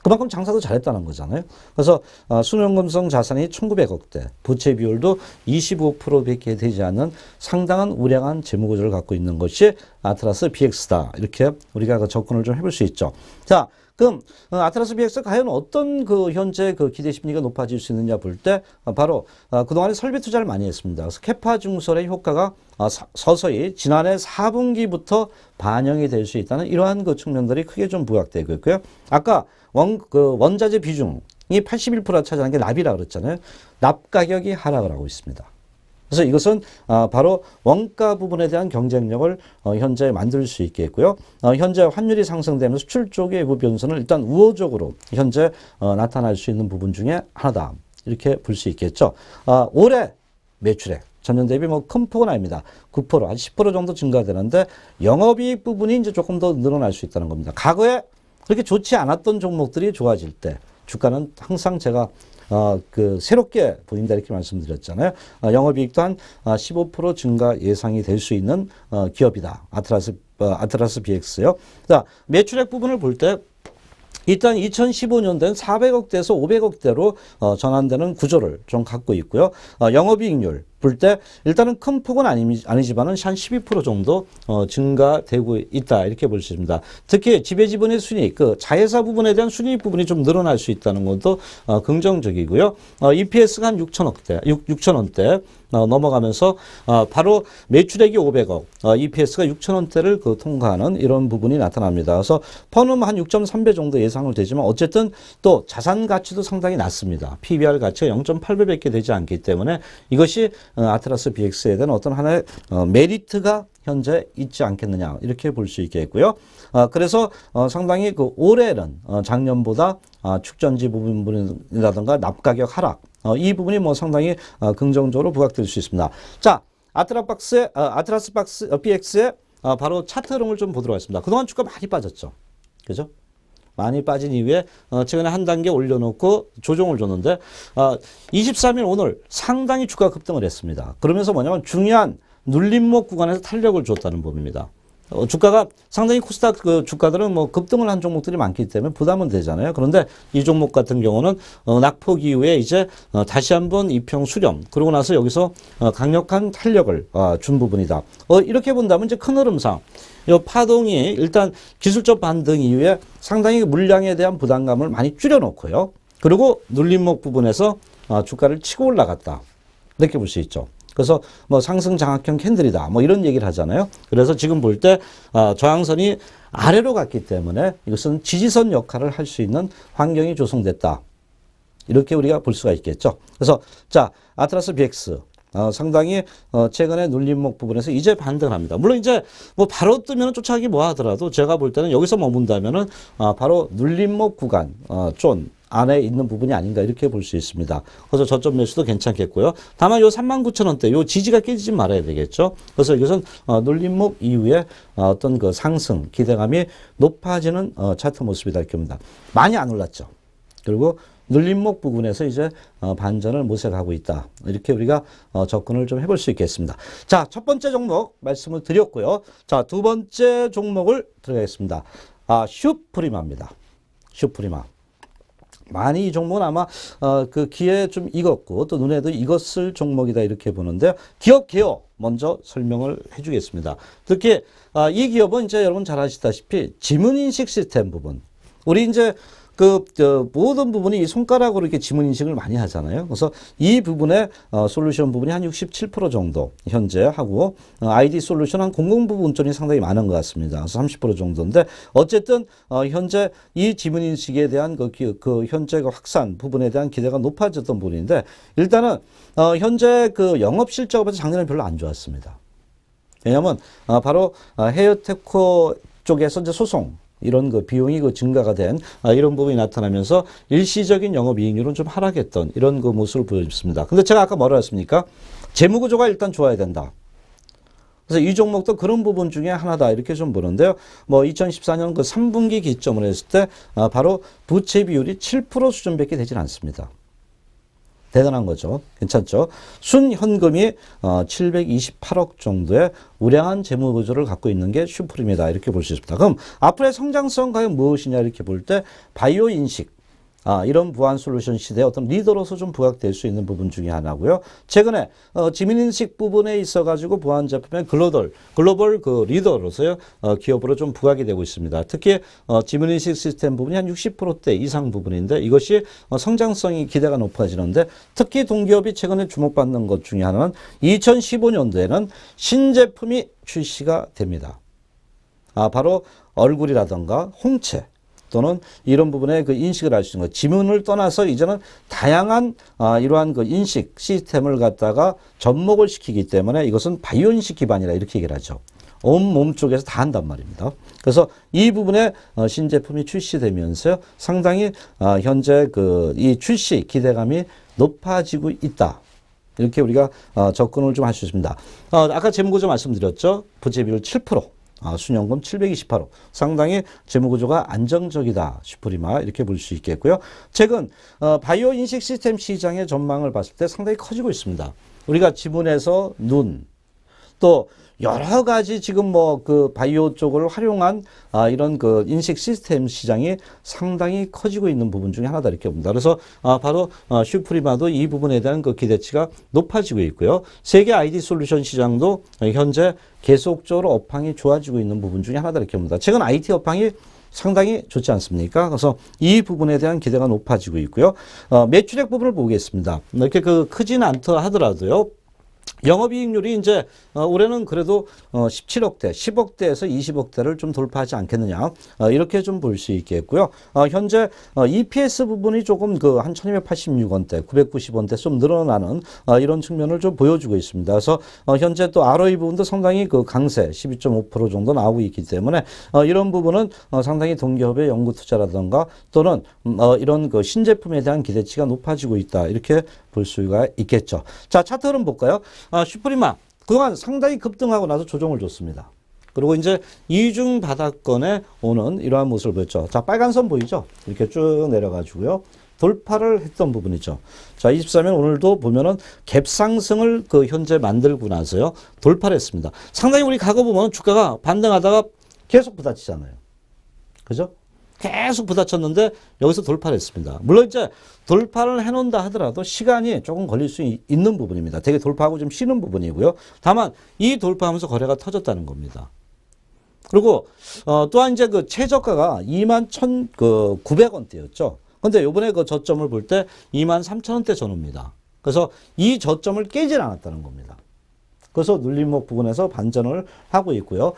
그만큼 장사도 잘했다는 거잖아요. 그래서 수명금성 자산이 1900억대, 부채 비율도 25%밖에 되지 않는 상당한 우량한 재무구조를 갖고 있는 것이 아트라스 BX다. 이렇게 우리가 접근을 좀 해볼 수 있죠. 자, 그럼 아트라스 BX 과연 어떤 그 현재 그 기대 심리가 높아질 수 있느냐 볼 때 바로 그동안에 설비 투자를 많이 했습니다. 그래서 캐파 증설의 효과가 서서히 지난해 4분기부터 반영이 될 수 있다는 이러한 그 측면들이 크게 좀 부각되고 있고요. 아까 원자재 비중이 81%를 차지하는 게 납이라 그랬잖아요. 납 가격이 하락을 하고 있습니다. 그래서 이것은 바로 원가 부분에 대한 경쟁력을 현재 만들 수 있겠고요. 현재 환율이 상승되면서 수출 쪽의 외부 변수는 일단 우호적으로 현재 나타날 수 있는 부분 중에 하나다. 이렇게 볼 수 있겠죠. 올해 매출액 전년 대비 뭐 큰 폭은 아닙니다. 9%, 한 10% 정도 증가되는데 영업이익 부분이 이제 조금 더 늘어날 수 있다는 겁니다. 과거에 그렇게 좋지 않았던 종목들이 좋아질 때 주가는 항상 제가 새롭게 보인다 이렇게 말씀드렸잖아요. 영업이익도 한 15% 증가 예상이 될 수 있는 기업이다. 아트라스 BX요. 자, 매출액 부분을 볼 때 일단 2015년도엔 400억대에서 500억대로 전환되는 구조를 좀 갖고 있고요. 영업이익률 볼 때 일단은 큰 폭은 아니지만은 한 12% 정도 증가되고 있다 이렇게 볼 수 있습니다. 특히 지배지분의 순이익, 그 자회사 부분에 대한 순이익 부분이 좀 늘어날 수 있다는 것도 긍정적이고요. EPS가 한 6천원대 넘어가면서 바로 매출액이 500억, EPS가 6천원대를 통과하는 이런 부분이 나타납니다. 그래서 펀은 한 6.3배 정도 예상을 되지만 어쨌든 또 자산 가치도 상당히 낮습니다. PBR 가치가 0.8배밖에 되지 않기 때문에 이것이 아트라스 BX에 대한 어떤 하나의 메리트가 현재 있지 않겠느냐 이렇게 볼 수 있겠고요. 그래서 상당히 그 올해는 작년보다 축전지 부분이라든가 납가격 하락 이 부분이 뭐 상당히 긍정적으로 부각될 수 있습니다. 자, 아트라스 BX의 바로 차트 흐름을 좀 보도록 하겠습니다. 그동안 주가 많이 빠졌죠. 그죠? 많이 빠진 이후에 최근에 한 단계 올려놓고 조정을 줬는데 23일 오늘 상당히 주가 급등을 했습니다. 그러면서 뭐냐면 중요한 눌림목 구간에서 탄력을 줬다는 법입니다. 주가가 상당히 코스닥 그 주가들은 뭐 급등을 한 종목들이 많기 때문에 부담은 되잖아요. 그런데 이 종목 같은 경우는 낙폭 이후에 이제 다시 한번 이평 수렴 그러고 나서 여기서 강력한 탄력을 준 부분이다. 이렇게 본다면 이제 큰 흐름상 이 파동이 일단 기술적 반등 이후에 상당히 물량에 대한 부담감을 많이 줄여놓고요. 그리고 눌림목 부분에서 주가를 치고 올라갔다. 이렇게 볼 수 있죠. 그래서 뭐 상승 장악형 캔들이다. 뭐 이런 얘기를 하잖아요. 그래서 지금 볼 때 저항선이 아래로 갔기 때문에 이것은 지지선 역할을 할 수 있는 환경이 조성됐다. 이렇게 우리가 볼 수가 있겠죠. 그래서 자, 아트라스 BX 상당히 최근에 눌림목 부분에서 이제 반등을 합니다. 물론 이제 뭐 바로 뜨면 쫓아가기 뭐 하더라도 제가 볼 때는 여기서 머문다면은 바로 눌림목 구간 쫀 안에 있는 부분이 아닌가 이렇게 볼 수 있습니다. 그래서 저점 매수도 괜찮겠고요. 다만 요 39,000원대 요 지지가 깨지지 말아야 되겠죠. 그래서 이것은 눌림목 이후에 어떤 그 상승 기대감이 높아지는 차트 모습이다 이렇게 봅니다. 많이 안 올랐죠. 그리고 눌림목 부분에서 이제 반전을 모색하고 있다. 이렇게 우리가 접근을 좀 해볼 수 있겠습니다. 자, 첫 번째 종목 말씀을 드렸고요. 자, 두 번째 종목을 들어가겠습니다. 슈프리마입니다. 슈프리마. 많이 이 종목은 아마 그 귀에 좀 익었고 또 눈에도 익었을 종목이다 이렇게 보는데요. 기업 개요 먼저 설명을 해주겠습니다. 특히 이 기업은 이제 여러분 잘 아시다시피 지문인식 시스템 부분. 우리 이제 모든 부분이 이 손가락으로 이렇게 지문 인식을 많이 하잖아요. 그래서 이 부분에 솔루션 부분이 한 67% 정도 현재 하고 ID 솔루션 한 공공 부분점이 상당히 많은 것 같습니다. 그래서 30% 정도인데 어쨌든 현재 이 지문 인식에 대한 그 현재 그 확산 부분에 대한 기대가 높아졌던 부분인데 일단은 현재 그 영업 실적에서 작년에 별로 안 좋았습니다. 왜냐하면 바로 헤어테코 쪽에서 이제 소송 이런 그 비용이 그 증가가 된 이런 부분이 나타나면서 일시적인 영업이익률은 좀 하락했던 이런 그 모습을 보여줬습니다. 근데 제가 아까 뭐라 했습니까? 재무구조가 일단 좋아야 된다. 그래서 이 종목도 그런 부분 중에 하나다 이렇게 좀 보는데요. 뭐 2014년 그 3분기 기점을 했을 때 바로 부채 비율이 7% 수준밖에 되질 않습니다. 대단한 거죠. 괜찮죠? 순현금이 728억 정도의 우량한 재무 구조를 갖고 있는 게 슈프림이다. 이렇게 볼 수 있습니다. 그럼 앞으로의 성장성 과연 무엇이냐 이렇게 볼 때 바이오 인식 이런 보안 솔루션 시대의 어떤 리더로서 좀 부각될 수 있는 부분 중에 하나고요. 최근에 지문인식 부분에 있어가지고 보안 제품의 글로벌 그 리더로서요 기업으로 좀 부각이 되고 있습니다. 특히 지문인식 시스템 부분이 한 60%대 이상 부분인데 이것이 성장성이 기대가 높아지는데 특히 동기업이 최근에 주목받는 것 중에 하나는 2015년도에는 신제품이 출시가 됩니다. 바로 얼굴이라든가 홍채 또는 이런 부분에 그 인식을 할 수 있는 것. 지문을 떠나서 이제는 다양한 이러한 그 인식 시스템을 갖다가 접목을 시키기 때문에 이것은 바이오 인식 기반이라 이렇게 얘기를 하죠. 온몸 쪽에서 다 한단 말입니다. 그래서 이 부분에 신제품이 출시되면서 상당히 현재 그 이 출시 기대감이 높아지고 있다. 이렇게 우리가 접근을 좀 할 수 있습니다. 아까 재무구조 말씀드렸죠. 부채 비율 7%. 순연금 728억. 상당히 재무구조가 안정적이다. 슈프리마 이렇게 볼 수 있겠고요. 최근 바이오 인식 시스템 시장의 전망을 봤을 때 상당히 커지고 있습니다. 우리가 지문에서 눈, 또 여러 가지 지금 뭐 그 바이오 쪽을 활용한 이런 그 인식 시스템 시장이 상당히 커지고 있는 부분 중에 하나다 이렇게 봅니다. 그래서 바로 슈프리마도 이 부분에 대한 그 기대치가 높아지고 있고요. 세계 ID 솔루션 시장도 현재 계속적으로 업황이 좋아지고 있는 부분 중에 하나다 이렇게 봅니다. 최근 IT 업황이 상당히 좋지 않습니까? 그래서 이 부분에 대한 기대가 높아지고 있고요. 매출액 부분을 보겠습니다. 이렇게 그 크지는 않다 하더라도요. 영업이익률이 이제 올해는 그래도 17억대, 10억대에서 20억대를 좀 돌파하지 않겠느냐 이렇게 좀 볼 수 있겠고요. 현재 EPS 부분이 조금 그 한 1286원대, 990원대 좀 늘어나는 이런 측면을 좀 보여주고 있습니다. 그래서 현재 또 ROE 부분도 상당히 그 강세 12.5% 정도 나오고 있기 때문에 이런 부분은 상당히 동기업의 연구 투자라든가 또는 이런 그 신제품에 대한 기대치가 높아지고 있다 이렇게 볼 수가 있겠죠. 자, 차트 흐름 볼까요? 슈프리마 그동안 상당히 급등하고 나서 조정을 줬습니다. 그리고 이제 이중 바닥권에 오는 이러한 모습을 보였죠. 자, 빨간 선 보이죠? 이렇게 쭉 내려가지고요. 돌파를 했던 부분이죠. 자, 24면 오늘도 보면은 갭 상승을 그 현재 만들고 나서요. 돌파를 했습니다. 상당히 우리 과거 보면 주가가 반등하다가 계속 부딪히잖아요. 그죠? 계속 부딪혔는데 여기서 돌파를 했습니다. 물론 이제 돌파를 해놓는다 하더라도 시간이 조금 걸릴 수 있는 부분입니다. 되게 돌파하고 좀 쉬는 부분이고요. 다만 이 돌파하면서 거래가 터졌다는 겁니다. 그리고 또한 이제 그 최저가가 21,900원대였죠. 근데 요번에 그 저점을 볼 때 23,000원대 전후입니다. 그래서 이 저점을 깨질 않았다는 겁니다. 그래서 눌림목 부분에서 반전을 하고 있고요.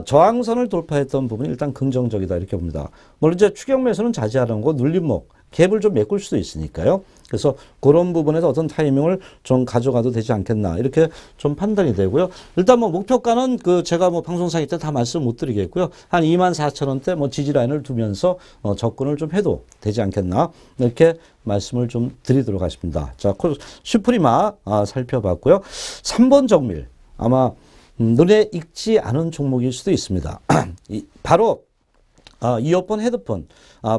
저항선을 돌파했던 부분이 일단 긍정적이다 이렇게 봅니다. 물론 이제 추격 매수는 자제하는 거 눌림목 갭을 좀 메꿀 수도 있으니까요. 그래서 그런 부분에서 어떤 타이밍을 좀 가져가도 되지 않겠나 이렇게 좀 판단이 되고요. 일단 뭐 목표가는 그 제가 뭐 방송사기 때 다 말씀 못 드리겠고요. 한 24,000원대 뭐 지지라인을 두면서 접근을 좀 해도 되지 않겠나 이렇게 말씀을 좀 드리도록 하겠습니다. 자, 슈프리마 살펴봤고요. 3번 정밀 아마 눈에 익지 않은 종목일 수도 있습니다. 바로 이어폰, 헤드폰,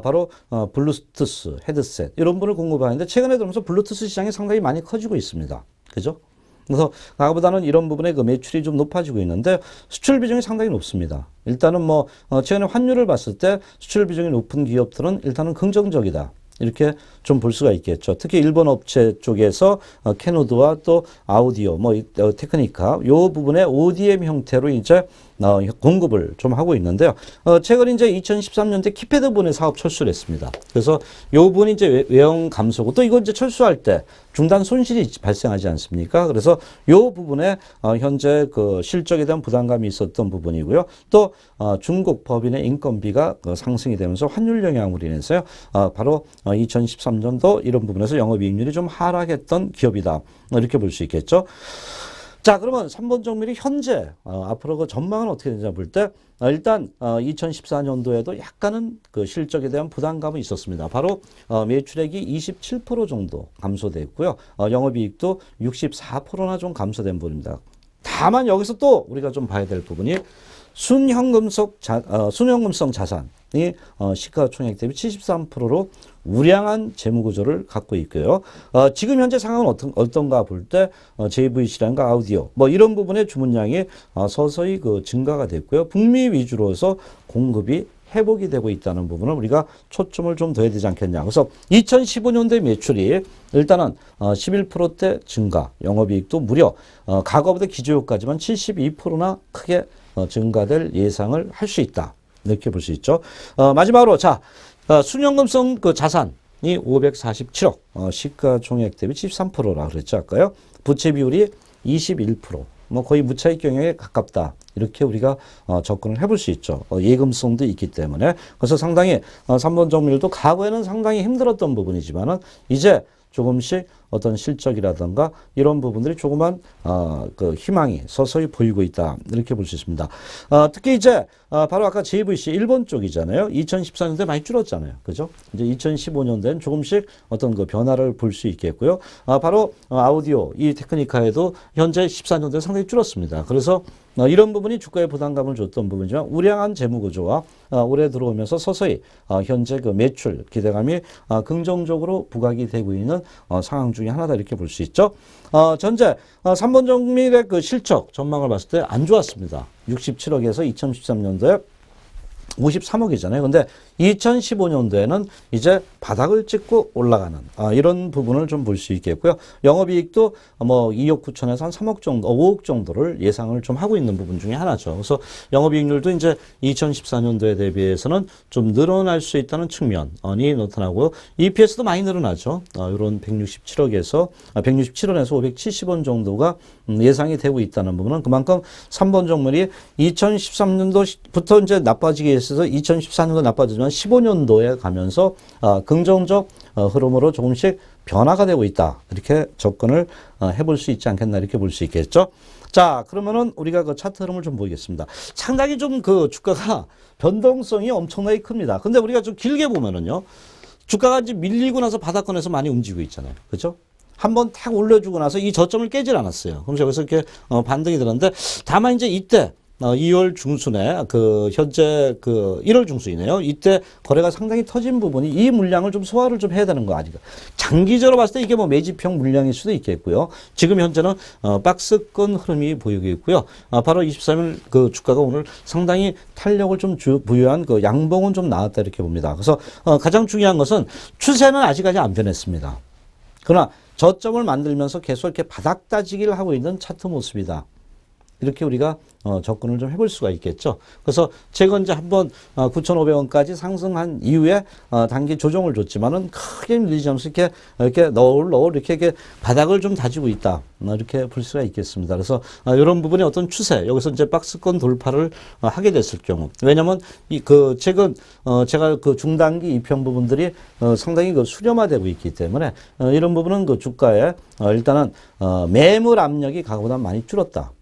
바로 블루투스, 헤드셋 이런 분을 공급하는데 최근에 들어서 블루투스 시장이 상당히 많이 커지고 있습니다. 그죠? 그래서 과거보다는 이런 부분에 그 매출이 좀 높아지고 있는데 수출 비중이 상당히 높습니다. 일단은 뭐 최근에 환율을 봤을 때 수출 비중이 높은 기업들은 일단은 긍정적이다. 이렇게 좀 볼 수가 있겠죠. 특히 일본 업체 쪽에서 캐노드와 또 아우디오, 뭐 테크니카 요 부분에 ODM 형태로 이제 공급을 좀 하고 있는데요. 최근 이제 2013년대 키패드본의 사업 철수를 했습니다. 그래서 요 부분이 이제 외형 감소고 또 이거 이제 철수할 때 중단 손실이 발생하지 않습니까? 그래서 요 부분에 현재 그 실적에 대한 부담감이 있었던 부분이고요. 또 중국 법인의 인건비가 상승이 되면서 환율 영향으로 인해서요. 바로 2013년도 이런 부분에서 영업이익률이 좀 하락했던 기업이다. 이렇게 볼 수 있겠죠. 자, 그러면 3번 정밀이 현재 앞으로 그 전망은 어떻게 되냐 볼 때 일단 2014년도에도 약간은 그 실적에 대한 부담감이 있었습니다. 바로 매출액이 27% 정도 감소됐고요. 영업이익도 64%나 좀 감소된 부분입니다. 다만 여기서 또 우리가 좀 봐야 될 부분이 순현금성 자산이 시가총액 대비 73%로 우량한 재무구조를 갖고 있고요. 지금 현재 상황은 어떤가 볼 때 JVC라든가 아우디오 뭐 이런 부분의 주문량이 서서히 그 증가가 됐고요. 북미 위주로서 공급이 회복이 되고 있다는 부분을 우리가 초점을 좀 둬야 되지 않겠냐. 그래서 2015년도에 매출이 일단은 11%대 증가, 영업이익도 무려 과거보다 기조효과지만 72%나 크게 증가될 예상을 할 수 있다. 이렇게 볼 수 있죠. 마지막으로 자 순현금성 그 자산이 547억, 시가총액 대비 73%라 그랬죠 아까요. 부채 비율이 21%, 뭐 거의 무차익 경영에 가깝다. 이렇게 우리가 접근을 해볼 수 있죠. 예금성도 있기 때문에. 그래서 상당히 3번 정밀도 과거에는 상당히 힘들었던 부분이지만은 이제 조금씩 어떤 실적이라든가 이런 부분들이 조그만 그 희망이 서서히 보이고 있다. 이렇게 볼 수 있습니다. 특히 이제 바로 아까 JVC 일본 쪽이잖아요. 2014년도에 많이 줄었잖아요. 그죠? 이제 2015년도엔 조금씩 어떤 그 변화를 볼 수 있겠고요. 바로 아우디오 이 테크니카에도 현재 14년도에 상당히 줄었습니다. 그래서 이런 부분이 주가에 부담감을 줬던 부분이지만 우량한 재무구조와 올해 들어오면서 서서히 현재 그 매출 기대감이 긍정적으로 부각이 되고 있는 상황 중에 하나다 이렇게 볼 수 있죠. 전제 3번 정밀의 그 실적 전망을 봤을 때 안 좋았습니다. 67억에서 2013년도에 53억이잖아요. 근데 2015년도에는 이제 바닥을 찍고 올라가는 이런 부분을 좀 볼 수 있겠고요. 영업이익도 뭐 2억 9천에서 한 3억 정도, 5억 정도를 예상을 좀 하고 있는 부분 중에 하나죠. 그래서 영업이익률도 이제 2014년도에 대비해서는 좀 늘어날 수 있다는 측면이 나타나고요. EPS도 많이 늘어나죠. 이런 167억에서 167원에서 570원 정도가 예상이 되고 있다는 부분은 그만큼 3번 정밀이 2013년도부터 이제 나빠지기 있어서 2014년도 나빠지지만 15년도에 가면서 긍정적 흐름으로 조금씩 변화가 되고 있다. 이렇게 접근을 해볼 수 있지 않겠나 이렇게 볼 수 있겠죠. 자, 그러면은 우리가 그 차트 흐름을 좀 보겠습니다. 상당히 좀 그 주가가 변동성이 엄청나게 큽니다. 근데 우리가 좀 길게 보면은요. 주가가 이제 밀리고 나서 바닥권에서 많이 움직이고 있잖아요. 그죠? 한번 탁 올려주고 나서 이 저점을 깨질 않았어요. 그럼 여기서 이렇게 반등이 들었는데 다만 이제 이때 2월 중순에 그 현재 그 1월 중순이네요. 이때 거래가 상당히 터진 부분이 이 물량을 좀 소화를 좀 해야 되는 거 아닌가. 장기적으로 봤을 때 이게 뭐 매집형 물량일 수도 있겠고요. 지금 현재는 박스권 흐름이 보이고 있고요. 바로 23일 그 주가가 오늘 상당히 탄력을 좀 부여한 그 양봉은 좀 나왔다 이렇게 봅니다. 그래서 가장 중요한 것은 추세는 아직까지 안 변했습니다. 그러나 저점을 만들면서 계속 이렇게 바닥 따지기를 하고 있는 차트 모습이다. 이렇게 우리가 접근을 좀 해볼 수가 있겠죠. 그래서 최근 이제 한번 9,500원까지 상승한 이후에 단기 조정을 줬지만은 크게 밀리지 않으면서 이렇게 너울 이렇게 바닥을 좀 다지고 있다. 이렇게 볼 수가 있겠습니다. 그래서 이런 부분의 어떤 추세, 여기서 이제 박스권 돌파를 하게 됐을 경우, 왜냐하면 최근 제가 그 중단기 이평 부분들이 상당히 그 수렴화되고 있기 때문에 이런 부분은 그 주가에 일단은 매물 압력이 과거보다 많이 줄었다.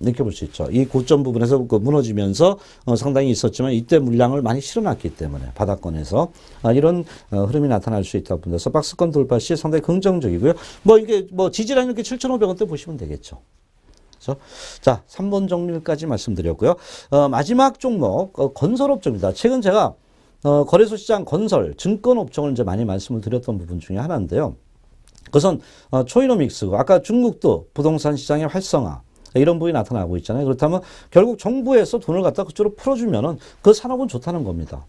이렇게 볼 수 있죠. 이 고점 부분에서 그 무너지면서 상당히 있었지만 이때 물량을 많이 실어놨기 때문에 바닥권에서 이런 흐름이 나타날 수 있다고 봅니다. 그래서 박스권 돌파 시 상당히 긍정적이고요. 뭐 이게 뭐 지지라는 이렇게 7,500원대 보시면 되겠죠. 그래서 자, 3번 정밀까지 말씀드렸고요. 마지막 종목 건설업종입니다. 최근 제가 거래소 시장 건설 증권업종을 이제 많이 말씀을 드렸던 부분 중에 하나인데요. 그것은 초이노믹스, 아까 중국도 부동산 시장의 활성화 이런 부분이 나타나고 있잖아요. 그렇다면 결국 정부에서 돈을 갖다 그쪽으로 풀어주면은 그 산업은 좋다는 겁니다.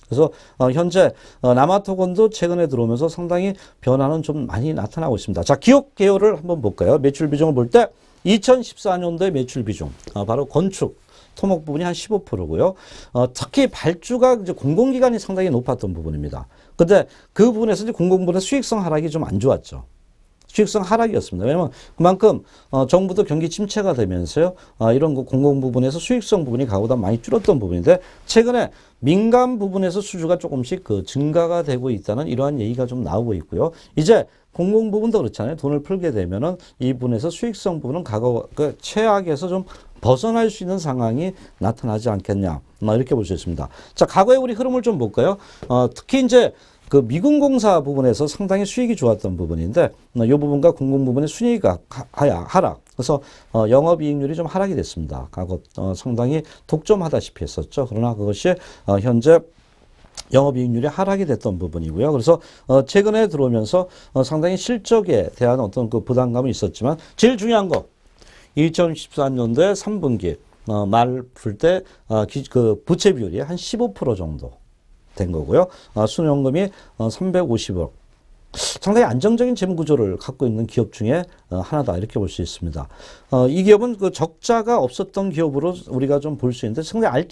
그래서 현재 남아토건도 최근에 들어오면서 상당히 변화는 좀 많이 나타나고 있습니다. 자, 기업 개요를 한번 볼까요? 매출 비중을 볼 때 2014년도의 매출 비중, 바로 건축, 토목 부분이 한 15%고요. 특히 발주가 이제 공공기관이 상당히 높았던 부분입니다. 근데 그 부분에서 이제 공공부문의 수익성 하락이 좀 안 좋았죠. 수익성 하락이었습니다. 왜냐하면 그만큼 정부도 경기 침체가 되면서요. 이런 공공 부분에서 수익성 부분이 가보다 많이 줄었던 부분인데 최근에 민간 부분에서 수주가 조금씩 그 증가가 되고 있다는 이러한 얘기가 좀 나오고 있고요. 이제 공공 부분도 그렇잖아요. 돈을 풀게 되면은 이 부분에서 수익성 부분은 과거 그 최악에서 좀 벗어날 수 있는 상황이 나타나지 않겠냐. 이렇게 볼 수 있습니다. 자, 과거의 우리 흐름을 좀 볼까요? 특히 이제 그 미군공사 부분에서 상당히 수익이 좋았던 부분인데 이 부분과 공공 부분의 순이익가 하락. 그래서 영업이익률이 좀 하락이 됐습니다. 과거 상당히 독점하다시피 했었죠. 그러나 그것이 현재 영업이익률이 하락이 됐던 부분이고요. 그래서 최근에 들어오면서 상당히 실적에 대한 어떤 그 부담감이 있었지만 제일 중요한 거 2014년도에 3분기 말 풀 때 그 부채 비율이 한 15% 정도 된 거고요. 순연금이 350억. 상당히 안정적인 재무 구조를 갖고 있는 기업 중에 하나다 이렇게 볼 수 있습니다. 이 기업은 그 적자가 없었던 기업으로 우리가 좀 볼 수 있는데 상당히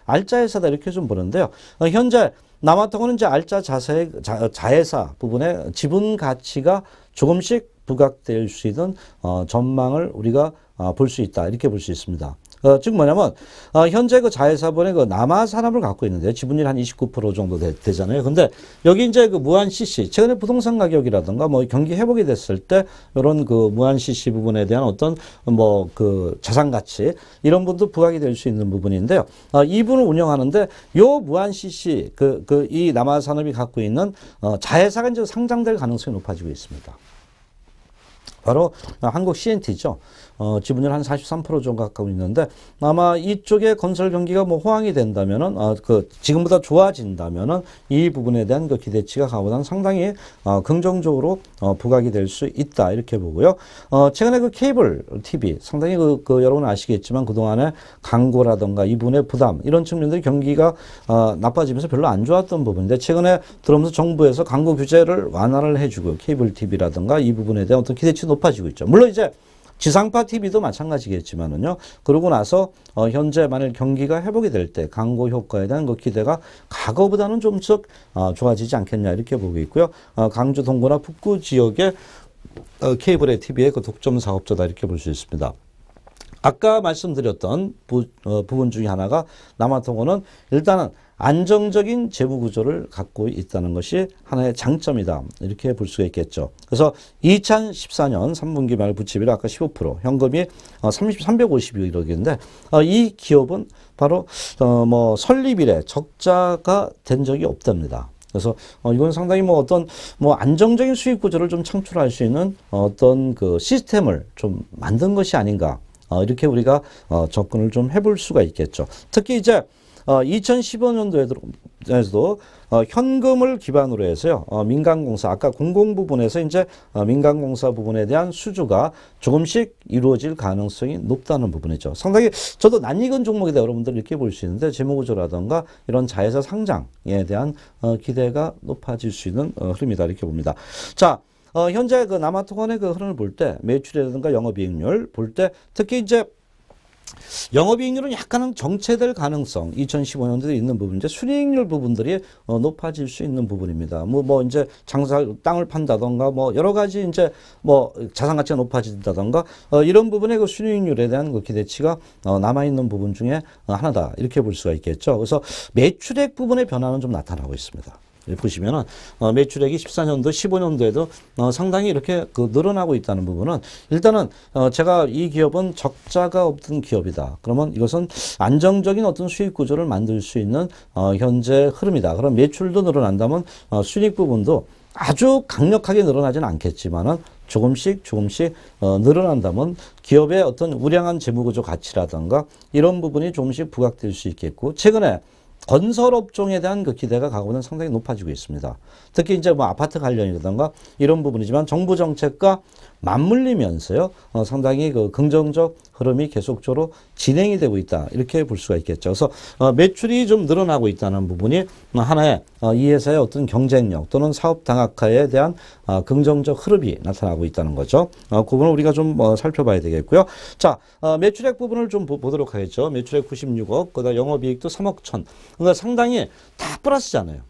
알짜 회사다 이렇게 좀 보는데요. 현재 남아통은 이제 알짜 자회사 부분에 지분 가치가 조금씩 부각될 수 있는 전망을 우리가 볼 수 있다 이렇게 볼 수 있습니다. 즉 뭐냐면 현재 그 자회사분의 그 남아 산업을 갖고 있는데 지분율 한 29% 정도 되잖아요. 근데 여기 이제 그 무한 CC 최근에 부동산 가격이라든가 뭐 경기 회복이 됐을 때 이런 그 무한 CC 부분에 대한 어떤 뭐 그 자산 가치 이런 부분도 부각이 될 수 있는 부분인데요. 이 분을 운영하는데 요 무한 CC 이 남아 산업이 갖고 있는 자회사가 이제 상장될 가능성이 높아지고 있습니다. 바로 한국 CNT죠. 지분율 한 43% 정도 가까이 있는데 아마 이쪽에 건설 경기가 뭐 호황이 된다면은 지금보다 좋아진다면은 이 부분에 대한 그 기대치가 가보다는 상당히 긍정적으로 부각이 될 수 있다 이렇게 보고요. 최근에 그 케이블 TV 상당히 여러분 아시겠지만 그동안에 광고라든가 이 부분의 부담 이런 측면들이 경기가 나빠지면서 별로 안 좋았던 부분인데 최근에 들어오면서 정부에서 광고 규제를 완화를 해주고 케이블 TV라든가 이 부분에 대한 어떤 기대치 높아지고 있죠. 물론 이제 지상파 TV도 마찬가지겠지만은요. 그러고 나서 현재 만일 경기가 회복이 될 때 광고 효과에 대한 그 기대가 과거보다는 좀씩 좋아지지 않겠냐 이렇게 보고 있고요. 강주 동구나 북구 지역의 케이블의 TV의 그 독점 사업자다 이렇게 볼 수 있습니다. 아까 말씀드렸던 부분 중에 하나가 남아통운은 일단은 안정적인 재무 구조를 갖고 있다는 것이 하나의 장점이다. 이렇게 볼 수가 있겠죠. 그래서 2014년 3분기 말 부채비율 아까 15%, 현금이 350억인데 이 기업은 바로 설립 이래 적자가 된 적이 없답니다. 그래서 이건 상당히 어떤 안정적인 수익 구조를 좀 창출할 수 있는 어떤 그 시스템을 좀 만든 것이 아닌가. 이렇게 우리가 접근을 좀 해볼 수가 있겠죠. 특히 이제 2015년도에도 현금을 기반으로 해서요. 민간공사 아까 공공 부분에서 이제 민간공사 부분에 대한 수주가 조금씩 이루어질 가능성이 높다는 부분이죠. 상당히 저도 낯익은 종목이다 여러분들 이렇게 볼 수 있는데 재무구조라든가 이런 자회사 상장에 대한 기대가 높아질 수 있는 흐름이다 이렇게 봅니다. 자. 현재 그 남아통운의 그 흐름을 볼 때 매출이라든가 영업이익률 볼 때 특히 이제 영업이익률은 약간은 정체될 가능성 2015년도에 있는 부분인데 순이익률 부분들이 높아질 수 있는 부분입니다. 이제 땅을 판다던가 여러 가지 이제 자산 가치가 높아진다던가 이런 부분의 그 순이익률에 대한 그 기대치가 남아 있는 부분 중에 하나다 이렇게 볼 수가 있겠죠. 그래서 매출액 부분의 변화는 좀 나타나고 있습니다. 보시면은 매출액이 14년도, 15년도에도 상당히 이렇게 늘어나고 있다는 부분은 일단은 제가 이 기업은 적자가 없던 기업이다. 그러면 이것은 안정적인 어떤 수익 구조를 만들 수 있는 현재 흐름이다. 그럼 매출도 늘어난다면 수익 부분도 아주 강력하게 늘어나지는 않겠지만은 조금씩 늘어난다면 기업의 어떤 우량한 재무구조 가치라든가 이런 부분이 조금씩 부각될 수 있겠고 최근에 건설업종에 대한 그 기대가 가고는 상당히 높아지고 있습니다. 특히 이제 아파트 관련이라든가 이런 부분이지만 정부 정책과 맞물리면서요, 상당히 그 긍정적 흐름이 계속적으로 진행이 되고 있다. 이렇게 볼 수가 있겠죠. 그래서 매출이 좀 늘어나고 있다는 부분이 하나의 이 회사의 어떤 경쟁력 또는 사업 다각화에 대한 긍정적 흐름이 나타나고 있다는 거죠. 그 부분을 우리가 좀 살펴봐야 되겠고요. 자, 매출액 부분을 좀 보도록 하겠죠. 매출액 96억, 그다음 영업이익도 3억 천. 그러니까 상당히 다 플러스잖아요.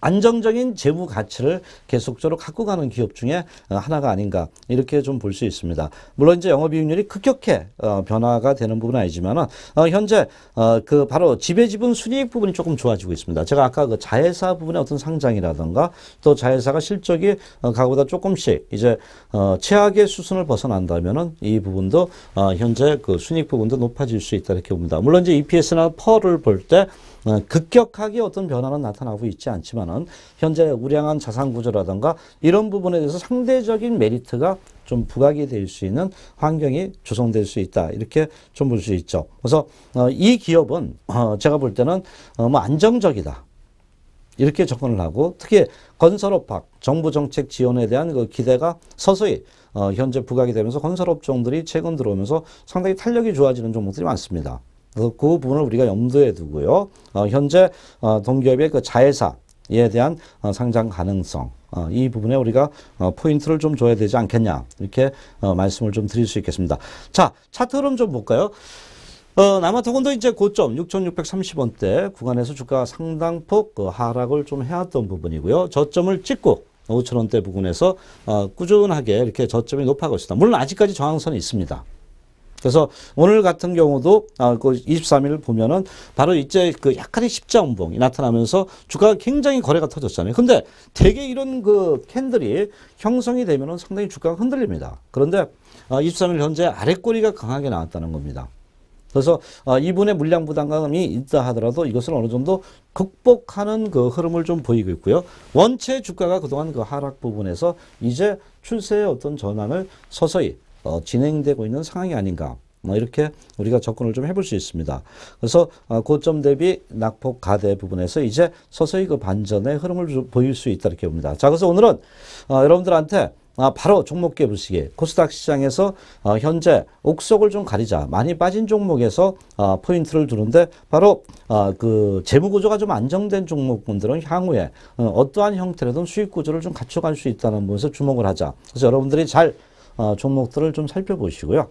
안정적인 재무 가치를 계속적으로 갖고 가는 기업 중에 하나가 아닌가 이렇게 좀 볼 수 있습니다. 물론 이제 영업이익률이 급격해 변화가 되는 부분은 아니지만은 현재 그 바로 지배지분 순이익 부분이 조금 좋아지고 있습니다. 제가 아까 그 자회사 부분의 어떤 상장이라든가 또 자회사가 실적이 가보다 조금씩 이제 최악의 수순을 벗어난다면은 이 부분도 현재 그 순이익 부분도 높아질 수 있다 이렇게 봅니다. 물론 이제 EPS나 펄을 볼 때 급격하게 어떤 변화는 나타나고 있지 않지만은 현재 우량한 자산 구조라든가 이런 부분에 대해서 상대적인 메리트가 좀 부각이 될 수 있는 환경이 조성될 수 있다. 이렇게 좀 볼 수 있죠. 그래서 이 기업은 제가 볼 때는 안정적이다. 이렇게 접근을 하고 특히 건설업학 정부 정책 지원에 대한 그 기대가 서서히 현재 부각이 되면서 건설업종들이 최근 들어오면서 상당히 탄력이 좋아지는 종목들이 많습니다. 그래서 그 부분을 우리가 염두에 두고요. 현재 동기업의 그 자회사에 대한 상장 가능성 이 부분에 우리가 포인트를 좀 줘야 되지 않겠냐 이렇게 말씀을 좀 드릴 수 있겠습니다. 자, 차트 흐름 좀 볼까요? 남아통운도 이제 고점 6,630원대 구간에서 주가가 상당폭 하락을 좀 해왔던 부분이고요. 저점을 찍고 5,000원대 부근에서 꾸준하게 이렇게 저점이 높아가고 있습니다. 물론 아직까지 저항선이 있습니다. 그래서 오늘 같은 경우도 그 23일 보면은 바로 이제 그 약간의 십자운봉이 나타나면서 주가가 굉장히 거래가 터졌잖아요. 근데 대개 이런 그 캔들이 형성이 되면은 상당히 주가가 흔들립니다. 그런데 23일 현재 아랫꼬리가 강하게 나왔다는 겁니다. 그래서 이분의 물량 부담감이 있다 하더라도 이것을 어느 정도 극복하는 그 흐름을 좀 보이고 있고요. 원체 주가가 그동안 그 하락 부분에서 이제 추세의 어떤 전환을 서서히 진행되고 있는 상황이 아닌가. 이렇게 우리가 접근을 좀 해볼 수 있습니다. 그래서 고점 대비 낙폭 가대 부분에서 이제 서서히 그 반전의 흐름을 좀 보일 수 있다 이렇게 봅니다. 자, 그래서 오늘은 여러분들한테 바로 종목계 분식에 코스닥 시장에서 현재 옥석을 좀 가리자 많이 빠진 종목에서 포인트를 두는데 바로 그 재무 구조가 좀 안정된 종목군들은 향후에 어떠한 형태로든 수익 구조를 좀 갖춰갈 수 있다는 부분에서 주목을 하자. 그래서 여러분들이 잘 종목들을 좀 살펴보시고요.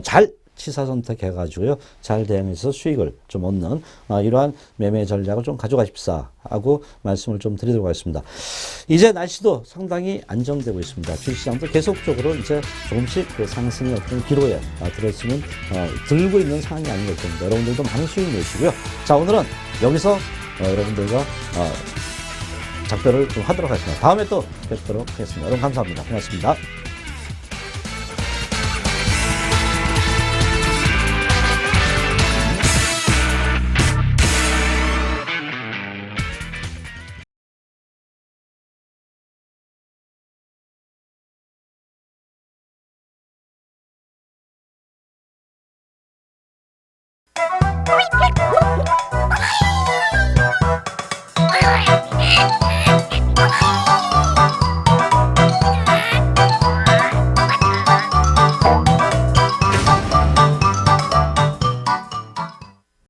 잘 치사 선택해가지고요. 잘 대응해서 수익을 좀 얻는 이러한 매매 전략을 좀 가져가십사 하고 말씀을 좀 드리도록 하겠습니다. 이제 날씨도 상당히 안정되고 있습니다. 주식시장도 계속적으로 이제 조금씩 그 상승의 어떤 기로에 들었으면 들고 있는 상황이 아닌가 싶습니다. 여러분들도 많은 수익 내시고요. 자, 오늘은 여기서 여러분들과 작별을 좀 하도록 하겠습니다. 다음에 또 뵙도록 하겠습니다. 여러분 감사합니다. 고맙습니다. Quick, quick,